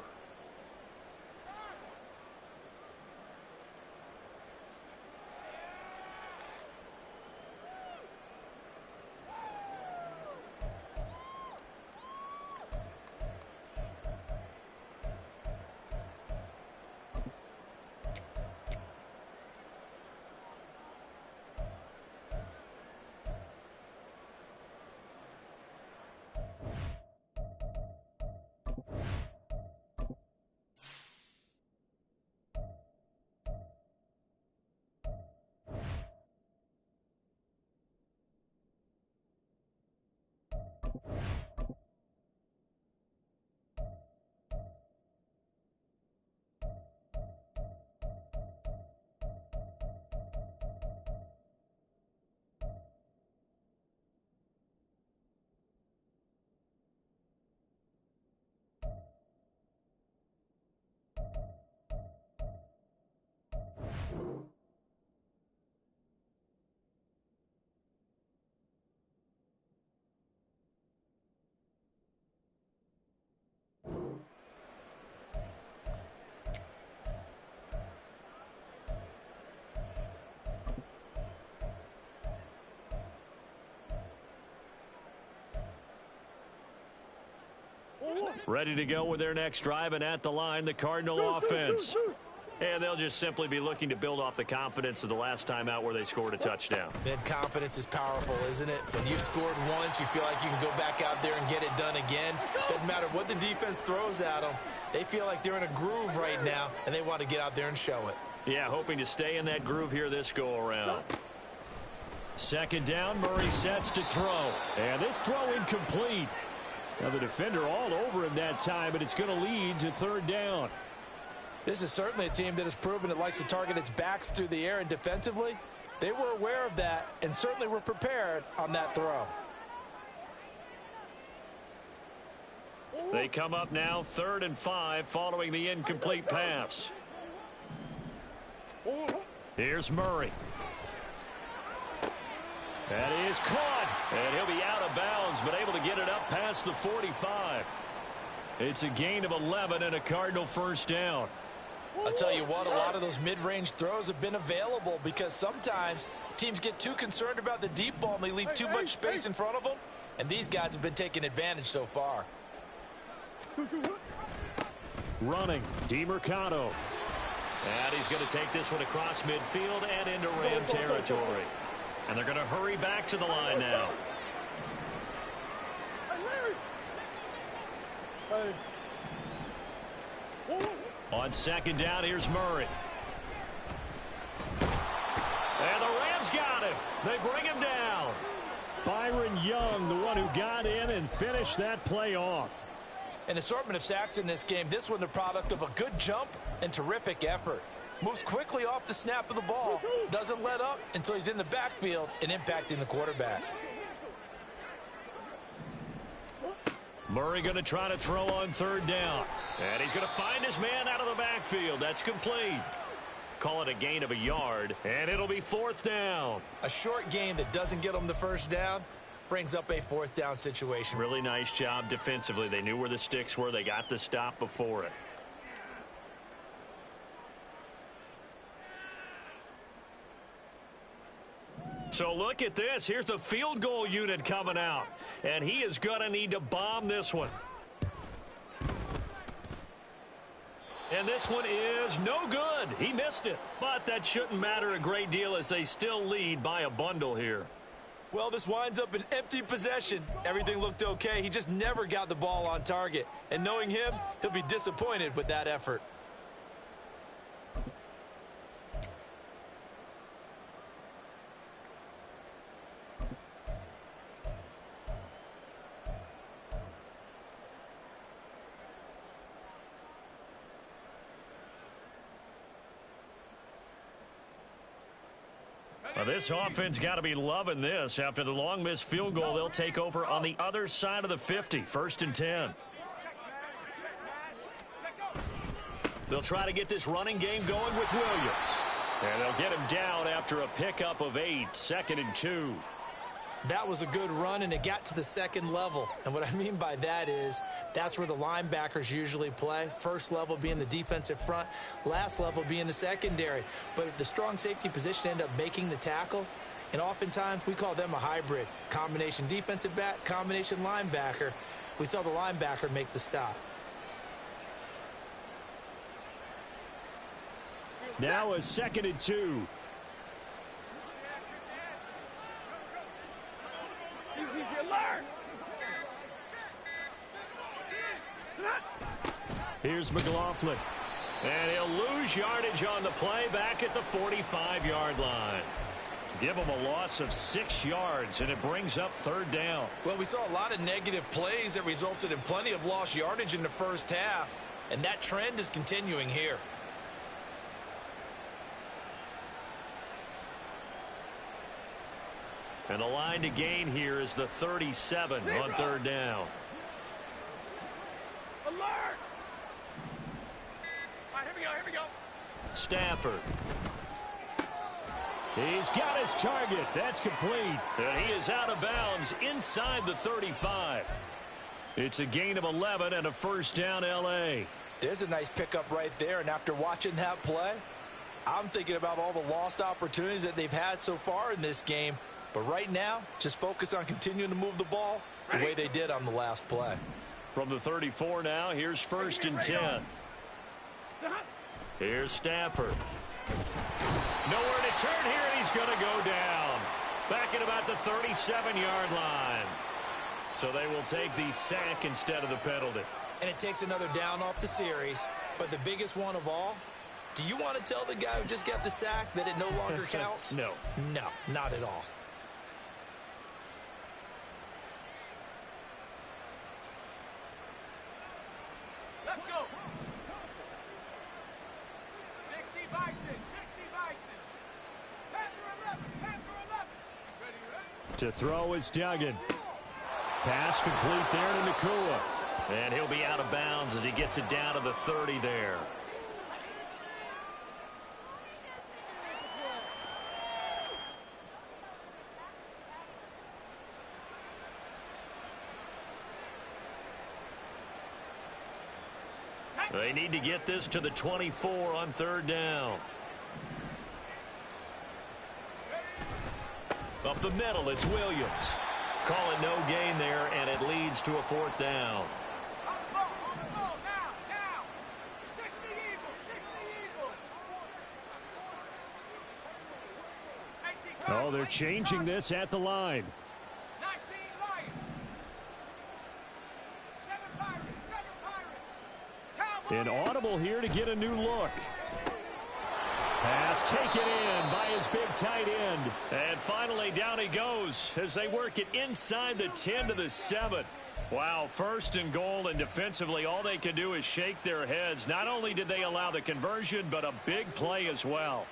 [SPEAKER 1] Ready to go with their next drive, and at the line, the Cardinal offense. And they'll just simply be looking to build off the confidence of the last time out where they scored a touchdown.
[SPEAKER 2] Man, confidence is powerful, isn't it? When you've scored once, you feel like you can go back out there and get it done again. Doesn't matter what the defense throws at them. They feel like they're in a groove right now, and they want to get out there and show it.
[SPEAKER 1] Yeah, hoping to stay in that groove here this go-around. Second down, Murray sets to throw. And this throw incomplete. Now the defender all over him that time, but it's going to lead to third down.
[SPEAKER 5] This is certainly a team that has proven it likes to target its backs through the air, and defensively, they were aware of that and certainly were prepared on that throw.
[SPEAKER 1] They come up now 3rd and 5 following the incomplete pass. Here's Murray. That is caught, and he'll be out of bounds, but able to get it up past the 45. It's a gain of 11 and a Cardinal first down.
[SPEAKER 5] I'll tell you what, a lot of those mid-range throws have been available because sometimes teams get too concerned about the deep ball and they leave too much space in front of them. And these guys have been taking advantage so far.
[SPEAKER 1] Running, Wk2. And he's going to take this one across midfield and into Ram territory. And they're going to hurry back to the line now. On second down, here's Murray. And the Rams got him. They bring him down.
[SPEAKER 4] Byron Young, the one who got in and finished that play off.
[SPEAKER 5] An assortment of sacks in this game. This one the product of a good jump and terrific effort. Moves quickly off the snap of the ball. Doesn't let up until he's in the backfield and impacting the quarterback.
[SPEAKER 1] Murray going to try to throw on third down. And he's going to find his man out of the backfield. That's complete. Call it a gain of a yard, and it'll be fourth down.
[SPEAKER 5] A short gain that doesn't get him the first down brings up a fourth down situation.
[SPEAKER 1] Really nice job defensively. They knew where the sticks were. They got the stop before it. So look at this. Here's the field goal unit coming out. And he is going to need to bomb this one. And this one is no good. He missed it. But that shouldn't matter a great deal as they still lead by a bundle here.
[SPEAKER 5] Well, this winds up an empty possession. Everything looked okay. He just never got the ball on target. And knowing him, he'll be disappointed with that effort.
[SPEAKER 1] Well, this offense got to be loving this. After the long missed field goal, they'll take over on the other side of the 50, 1st and 10. They'll try to get this running game going with Williams. And they'll get him down after a pickup of 8, 2nd and 2.
[SPEAKER 5] That was a good run, and it got to the second level. And what I mean by that is that's where the linebackers usually play. First level being the defensive front, last level being the secondary. But the strong safety position ended up making the tackle, and oftentimes we call them a hybrid. Combination defensive back, combination linebacker. We saw the linebacker make the stop.
[SPEAKER 4] Now a 2nd and 2.
[SPEAKER 1] Here's McLaughlin. And he'll lose yardage on the play back at the 45-yard line. Give him a loss of 6 yards, and it brings up 3rd down.
[SPEAKER 5] Well, we saw a lot of negative plays that resulted in plenty of lost yardage in the first half, and that trend is continuing here.
[SPEAKER 1] And the line to gain here is the 37 on 3rd down.
[SPEAKER 3] Alert! All right, here we go.
[SPEAKER 1] Stafford. He's got his target. That's complete. And he is out of bounds inside the 35. It's a gain of 11 and a 1st down L.A.
[SPEAKER 5] There's a nice pickup right there, and after watching that play, I'm thinking about all the lost opportunities that they've had so far in this game. But right now, just focus on continuing to move the ball the way they did on the last play.
[SPEAKER 1] From the 34 now, here's 1st and 10. Here's Stafford. Nowhere to turn here, and he's going to go down. Back at about the 37-yard line. So they will take the sack instead of the penalty.
[SPEAKER 5] And it takes another down off the series. But the biggest one of all, do you want to tell the guy who just got the sack that it no longer counts?
[SPEAKER 1] No.
[SPEAKER 5] No, not at all.
[SPEAKER 3] Let's go. 60 Bison, 60 Bison. Panther 11, Panther 11. Ready?
[SPEAKER 4] To throw is Duggan. Pass complete there to Nakua.
[SPEAKER 1] And he'll be out of bounds as he gets it down to the 30 there. They need to get this to the 24 on 3rd down. Up the middle, it's Williams. Call it no gain there, and it leads to a fourth down.
[SPEAKER 4] Oh, they're changing this at the line. An audible here to get a new look. Pass taken in by his big tight end.
[SPEAKER 1] And finally, down he goes as they work it inside the 10 to the 7. Wow, first and goal, and defensively, all they can do is shake their heads. Not only did they allow the conversion, but a big play as well.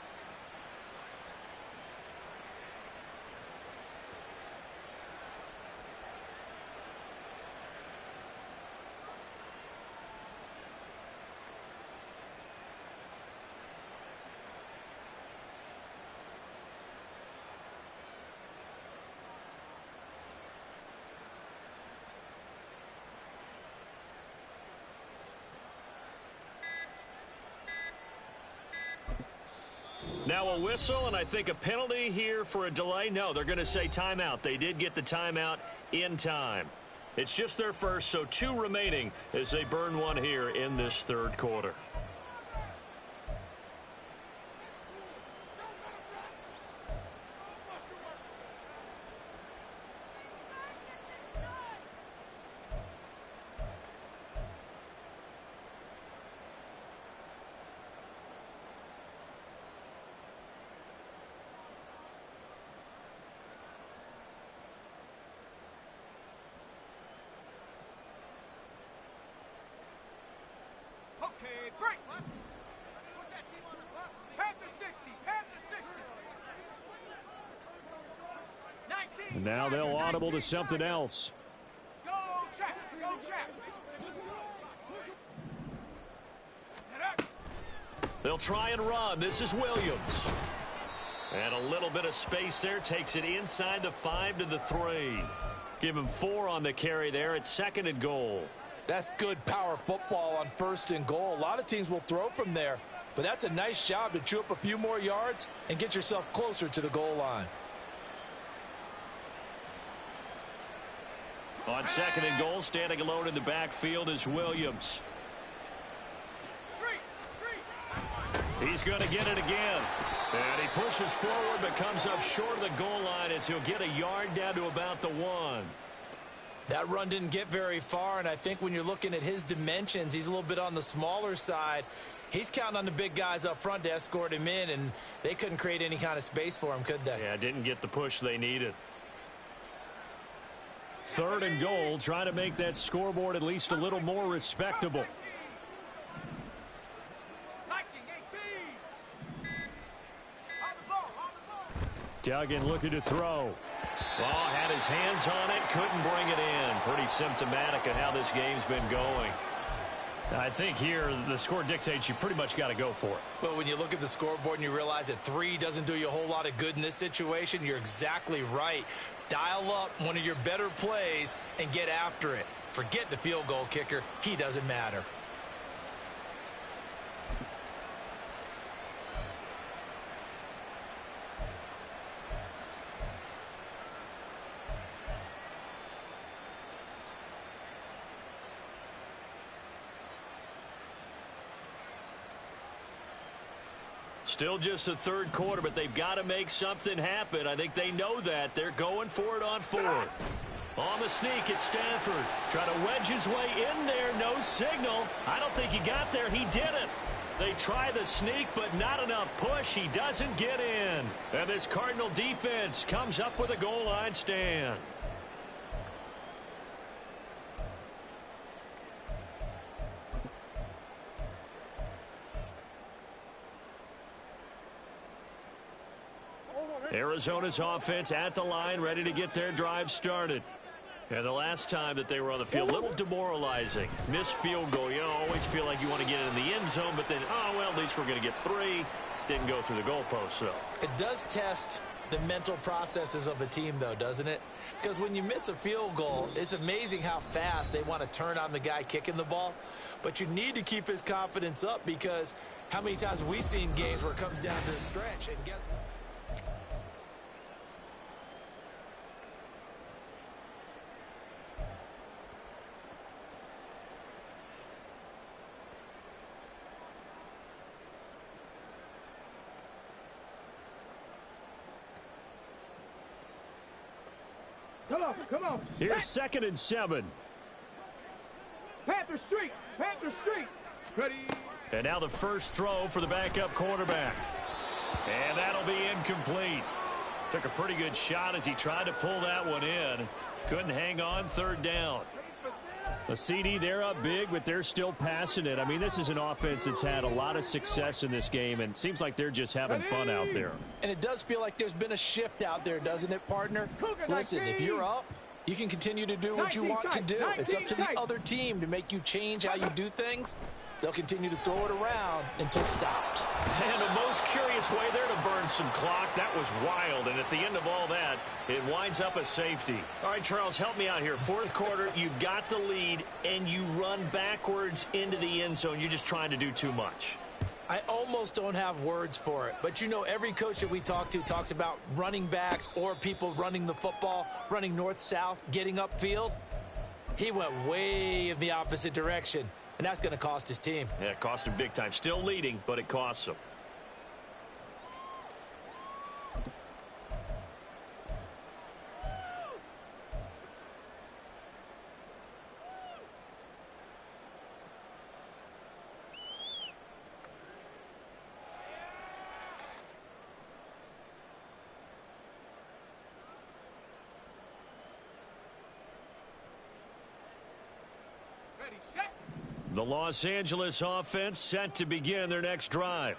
[SPEAKER 1] Now a whistle, and I think a penalty here for a delay. No, they're going to say timeout. They did get the timeout in time. It's just their first, so 2 remaining as they burn one here in this third quarter. And now they'll audible to something else.
[SPEAKER 3] Go, Jack. Go, Jack.
[SPEAKER 1] They'll try and run. This is Williams. And a little bit of space there takes it inside the 5 to the 3. Give him 4 on the carry there at 2nd and goal.
[SPEAKER 5] That's good power football on 1st and goal. A lot of teams will throw from there, but that's a nice job to chew up a few more yards and get yourself closer to the goal line.
[SPEAKER 1] On 2nd and goal, standing alone in the backfield is Williams. He's going to get it again. And he pushes forward but comes up short of the goal line as he'll get a yard down to about the 1.
[SPEAKER 2] That run didn't get very far, and I think when you're looking at his dimensions, he's a little bit on the smaller side. He's counting on the big guys up front to escort him in, and they couldn't create any kind of space for him, could they?
[SPEAKER 1] Yeah, didn't get the push they needed. 3rd and goal, trying to make that scoreboard at least a little more respectable. Duggan looking to throw. Oh, had his hands on it, couldn't bring it in. Pretty symptomatic of how this game's been going. I think here the score dictates you pretty much got to go for it.
[SPEAKER 2] Well, when you look at the scoreboard and you realize that 3 doesn't do you a whole lot of good in this situation, you're exactly right. Dial up one of your better plays and get after it. Forget the field goal kicker. He doesn't matter.
[SPEAKER 1] Still just the third quarter, but they've got to make something happen. I think they know that. They're going for it on 4th. On the sneak, it's Stafford. Trying to wedge his way in there. No signal. I don't think he got there. He didn't. They try the sneak, but not enough push. He doesn't get in. And this Cardinal defense comes up with a goal line stand. Arizona's offense at the line, ready to get their drive started. And the last time that they were on the field, a little demoralizing. Missed field goal. You always feel like you want to get it in the end zone, but then, oh, well, at least we're going to get 3. Didn't go through the goalpost, though.
[SPEAKER 2] It does test the mental processes of a team, though, doesn't it? Because when you miss a field goal, it's amazing how fast they want to turn on the guy kicking the ball. But you need to keep his confidence up, because how many times have we seen games where it comes down to the stretch, and guess what?
[SPEAKER 3] Come on.
[SPEAKER 4] Here's 2nd and 7.
[SPEAKER 3] Panther Street. Ready.
[SPEAKER 1] And now the first throw for the backup quarterback. And that'll be incomplete. Took a pretty good shot as he tried to pull that one in. Couldn't hang on, 3rd down.
[SPEAKER 4] The CD, they're up big, but they're still passing it. I mean, this is an offense that's had a lot of success in this game, and it seems like they're just having fun out there.
[SPEAKER 5] And it does feel like there's been a shift out there, doesn't it, partner? Listen, if you're up, you can continue to do what you want to do. It's up to the other team to make you change how you do things. They'll continue to throw it around until stopped.
[SPEAKER 1] And the most curious way there to burn some clock. That was wild. And at the end of all that, it winds up a safety. All right, Charles, help me out here. 4th quarter, you've got the lead, and you run backwards into the end zone. You're just trying to do too much.
[SPEAKER 2] I almost don't have words for it. But, you know, every coach that we talk to talks about running backs or people running the football, running north-south, getting upfield. He went way in the opposite direction. And that's going to cost his team.
[SPEAKER 1] Yeah, it cost him big time. Still leading, but it costs him.
[SPEAKER 3] Ready, set.
[SPEAKER 1] The Los Angeles offense set to begin their next drive.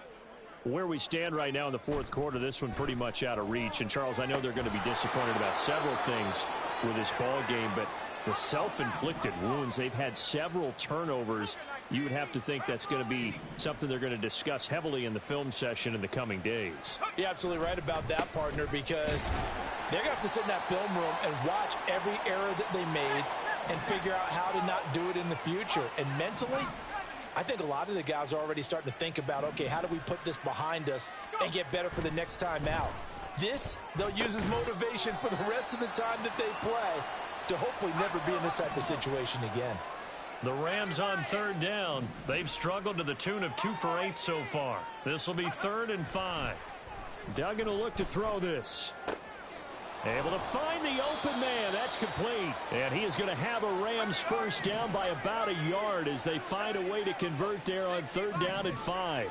[SPEAKER 4] Where we stand right now in the 4th quarter, this one pretty much out of reach. And, Charles, I know they're going to be disappointed about several things with this ball game, but the self-inflicted wounds, they've had several turnovers. You would have to think that's going to be something they're going to discuss heavily in the film session in the coming days.
[SPEAKER 5] You're absolutely right about that, partner, because they're going to have to sit in that film room and watch every error that they made and figure out how to not do it in the future. And mentally, I think a lot of the guys are already starting to think about, okay, how do we put this behind us and get better for the next time out? This, they'll use as motivation for the rest of the time that they play to hopefully never be in this type of situation again.
[SPEAKER 1] The Rams on 3rd down. They've struggled to the tune of 2 for 8 so far. This will be 3rd and 5.
[SPEAKER 4] Duggan will look to throw this. Able to find the open man. That's complete. And he is going to have a Rams first down by about a yard as they find a way to convert there on 3rd down and 5.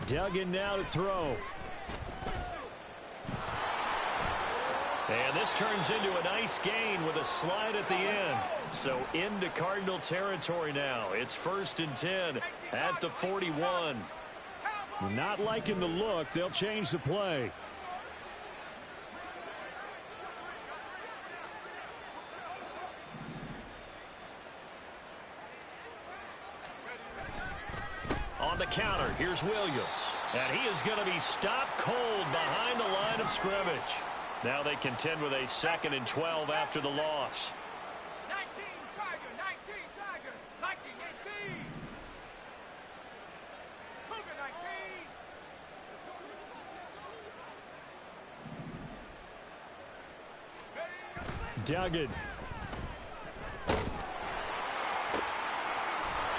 [SPEAKER 4] Duggan now to throw.
[SPEAKER 1] And this turns into a nice gain with a slide at the end. So into Cardinal territory now. It's 1st and 10 at the 41.
[SPEAKER 4] Not liking the look. They'll change the play.
[SPEAKER 1] On the counter, here's Williams. And he is going to be stopped cold behind the line of scrimmage. Now they contend with a 2nd and 12 after the loss.
[SPEAKER 3] 19 Tiger, 19 18. Cougar 19.
[SPEAKER 4] Duggan.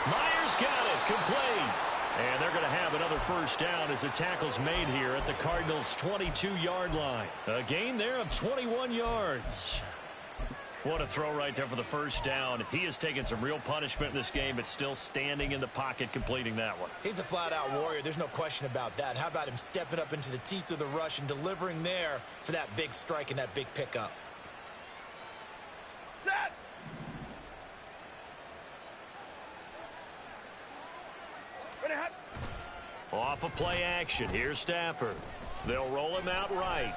[SPEAKER 1] Myers got it, complete. And they're going to have another first down as the tackle's made here at the Cardinals' 22-yard line. A gain there of 21 yards. What a throw right there for the first down. He has taken some real punishment in this game, but still standing in the pocket completing that one.
[SPEAKER 2] He's a flat-out warrior. There's no question about that. How about him stepping up into the teeth of the rush and delivering there for that big strike and that big pickup?
[SPEAKER 3] Set. Ready, hot.
[SPEAKER 1] Off of play action. Here's Stafford. They'll roll him out right.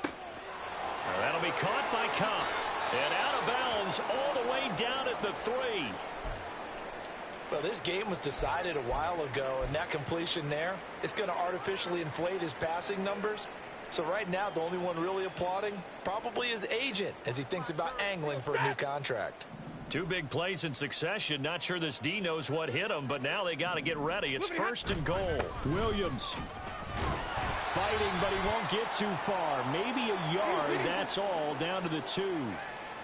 [SPEAKER 1] Now that'll be caught by Cup. And out of bounds all the way down at the 3.
[SPEAKER 5] Well, this game was decided a while ago, and that completion there is going to artificially inflate his passing numbers. So right now, the only one really applauding probably his agent as he thinks about angling for a new contract.
[SPEAKER 1] 2 big plays in succession. Not sure this D knows what hit him, but now they got to get ready. It's 1st and goal.
[SPEAKER 4] Williams fighting, but he won't get too far. Maybe a yard, that's all, down to the 2.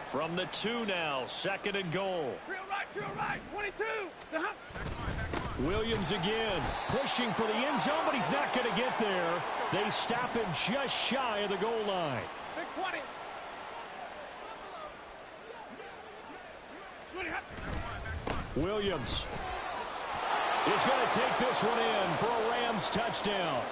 [SPEAKER 1] From the 2 now, 2nd and goal.
[SPEAKER 3] Drill right, 22.
[SPEAKER 1] Williams again, pushing for the end zone, but he's not going to get there. They stop him just shy of the goal line.
[SPEAKER 3] Big 20.
[SPEAKER 1] Williams is going to take this one in for a Rams touchdown.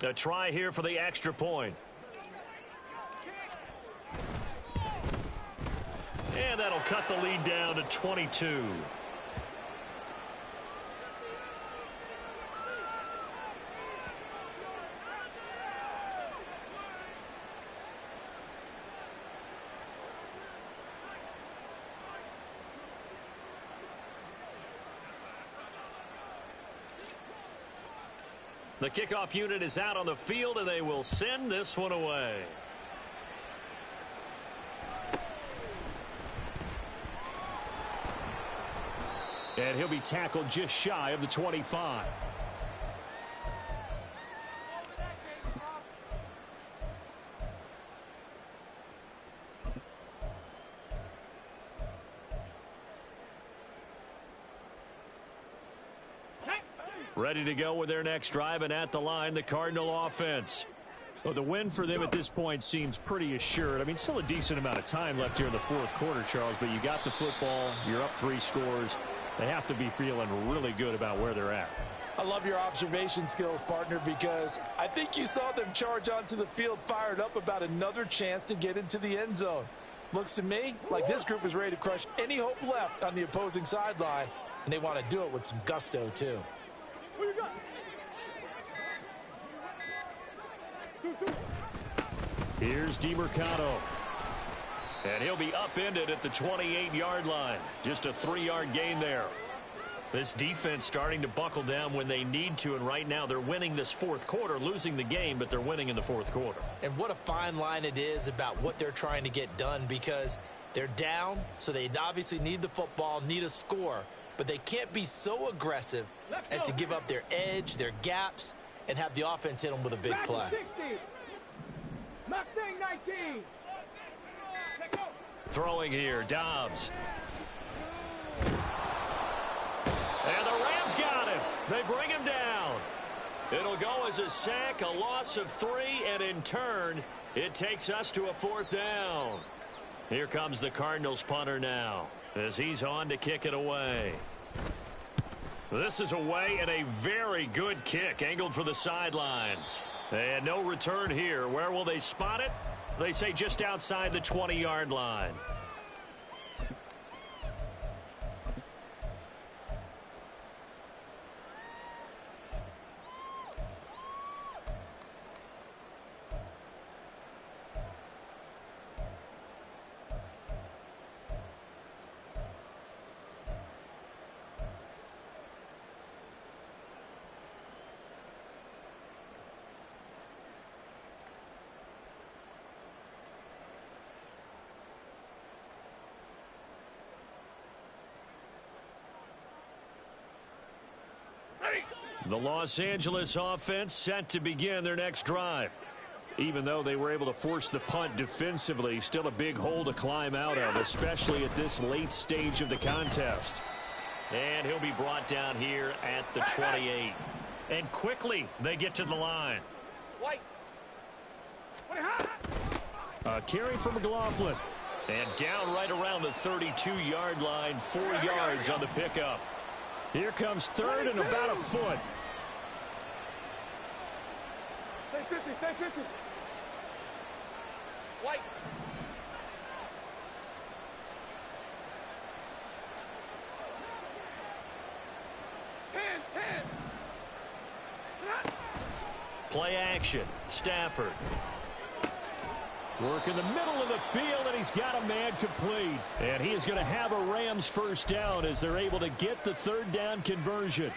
[SPEAKER 1] A try here for the extra point. And that'll cut the lead down to 22. The kickoff unit is out on the field, and they will send this one away. And he'll be tackled just shy of the 25. Ready to go with their next drive, and at the line, the Cardinal offense. Well, the win for them at this point seems pretty assured. I mean, still a decent amount of time left here in the fourth quarter, Charles, but you got the football, you're up 3 scores. They have to be feeling really good about where they're at.
[SPEAKER 5] I love your observation skills, partner, because I think you saw them charge onto the field fired up about another chance to get into the end zone. Looks to me like this group is ready to crush any hope left on the opposing sideline, and they want to do it with some gusto, too.
[SPEAKER 3] Who you got? 2-2.
[SPEAKER 1] Here's DeMercado. And he'll be upended at the 28-yard line. Just a 3-yard gain there. This defense starting to buckle down when they need to, and right now they're winning this fourth quarter, losing the game, but they're winning in the fourth quarter.
[SPEAKER 2] And what a fine line it is about what they're trying to get done, because they're down, so they obviously need the football, need a score, but they can't be so aggressive as to give up their edge, their gaps, and have the offense hit them with a big play.
[SPEAKER 3] 60. Mustang 19.
[SPEAKER 1] Throwing here, Dobbs. And the Rams got him. They bring him down. It'll go as a sack, a loss of 3, and in turn, it takes us to a 4th down. Here comes the Cardinals punter now, as he's on to kick it away. This is away, and a very good kick, angled for the sidelines. And no return here. Where will they spot it? They say just outside the 20-yard line. The Los Angeles offense set to begin their next drive. Even though they were able to force the punt defensively, still a big hole to climb out of, especially at this late stage of the contest. And he'll be brought down here at the 28. And quickly they get to the line.
[SPEAKER 3] White.
[SPEAKER 1] A carry from McLaughlin. And down right around the 32-yard line, 4 yards on the pickup. Here comes third and about a foot.
[SPEAKER 3] Stay 50, stay 50. White. Ten.
[SPEAKER 1] Play action. Stafford. Work in the middle of the field, and he's got a man complete. And he is going to have a Rams first down as they're able to get the 3rd down conversion.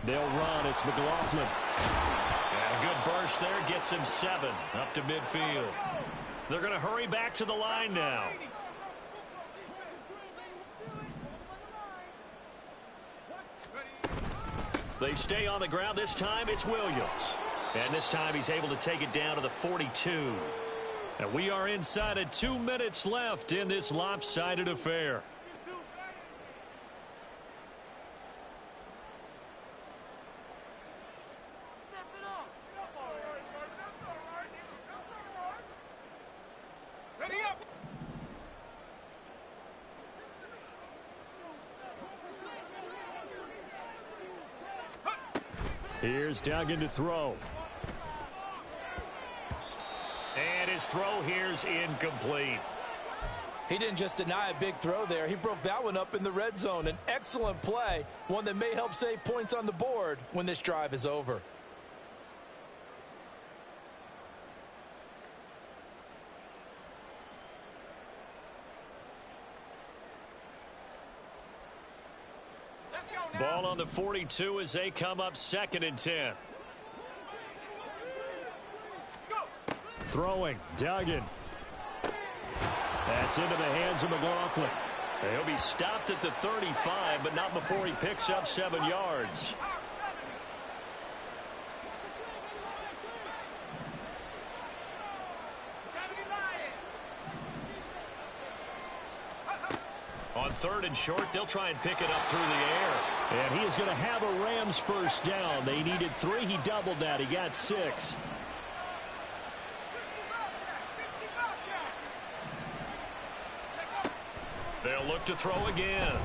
[SPEAKER 1] They'll run. It's McLaughlin. And a good burst there gets him 7 up to midfield. They're going to hurry back to the line now. They stay on the ground. This time it's Williams. And this time he's able to take it down to the 42. And we are inside of 2 minutes left in this lopsided affair. Here's Duggan to throw. And his throw here's incomplete.
[SPEAKER 5] He didn't just deny a big throw there. He broke that one up in the red zone. An excellent play, one that may help save points on the board when this drive is over.
[SPEAKER 1] Ball on the 42 as they come up 2nd and 10. Throwing, Duggan. That's into the hands of McLaughlin. He'll be stopped at the 35, but not before he picks up 7 yards. On 3rd and short, they'll try and pick it up through the air. And he is going to have a Rams first down. They needed 3. He doubled that. He got 6. They'll look to throw again.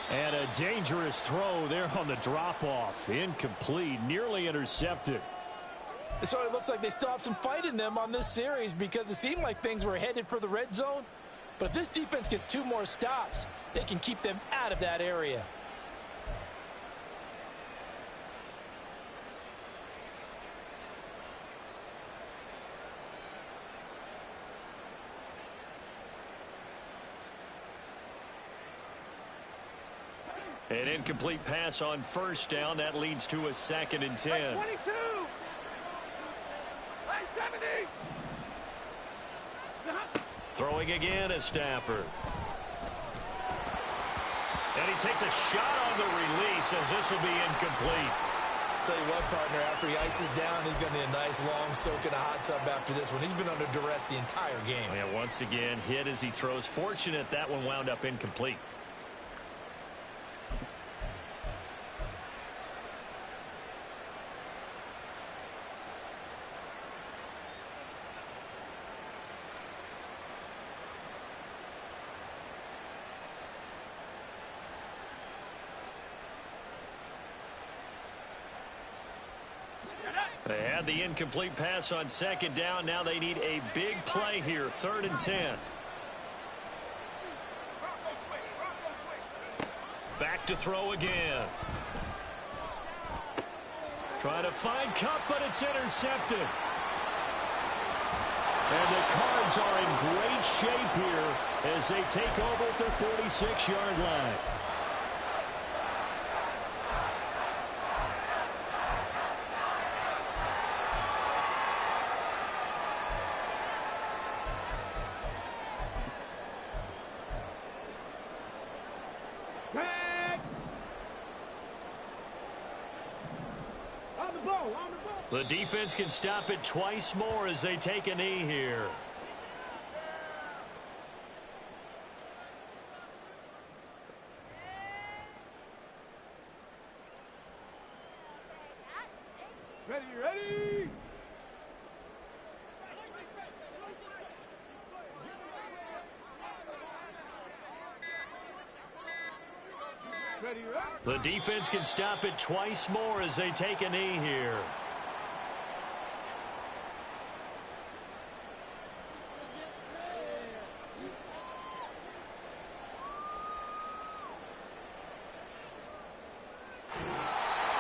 [SPEAKER 1] And a dangerous throw there on the drop-off. Incomplete, nearly intercepted.
[SPEAKER 5] It sort of looks like they still have some fight in them on this series because it seemed like things were headed for the red zone. But if this defense gets 2 more stops, they can keep them out of that area.
[SPEAKER 1] An incomplete pass on first down. That leads to a 2nd and 10.
[SPEAKER 3] 22. 70.
[SPEAKER 1] Throwing again is Stafford. And he takes a shot on the release as this will be incomplete.
[SPEAKER 2] Tell you what, partner, after he ices down, he's going to need a nice long soak in a hot tub after this one. He's been under duress the entire game.
[SPEAKER 1] Yeah, once again, hit as he throws. Fortunate that one wound up incomplete. They had the incomplete pass on 2nd down. Now they need a big play here. 3rd and 10. Back to throw again. Trying to find Cup, but it's intercepted. And the Cards are in great shape here as they take over at their 46-yard line. The defense can stop it twice more as they take a knee here.
[SPEAKER 3] Ready, ready. Ready, ready.
[SPEAKER 1] The defense can stop it twice more as they take a knee here.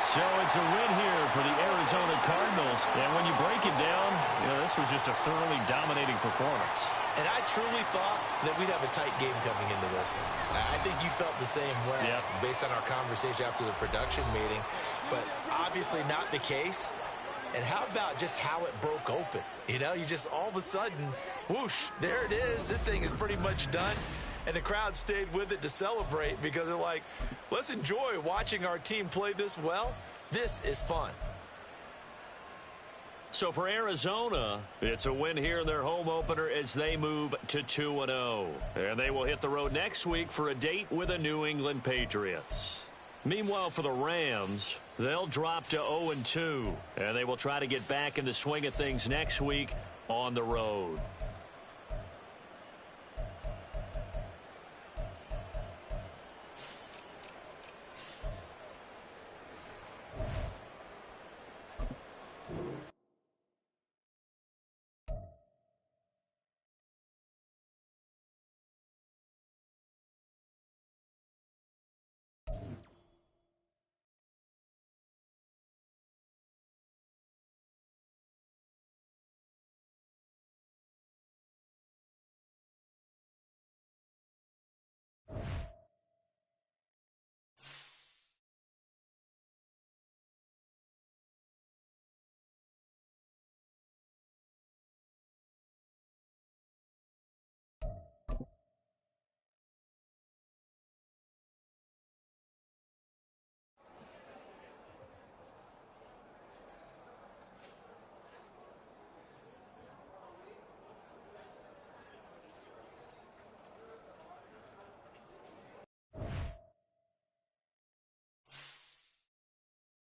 [SPEAKER 1] So it's a win here for the Arizona Cardinals. And when you break it down, this was just a thoroughly dominating performance.
[SPEAKER 2] And I truly thought that we'd have a tight game coming into this one. I think you felt the same way based on our conversation after the production meeting. But obviously not the case. And how about just how it broke open? You know, you just all of a sudden, whoosh, there it is. This thing is pretty much done. And the crowd stayed with it to celebrate because they're like, let's enjoy watching our team play this well. This is fun.
[SPEAKER 1] So for Arizona, it's a win here in their home opener as they move to 2-0. And they will hit the road next week for a date with the New England Patriots. Meanwhile, for the Rams, they'll drop to 0-2. And they will try to get back in the swing of things next week on the road.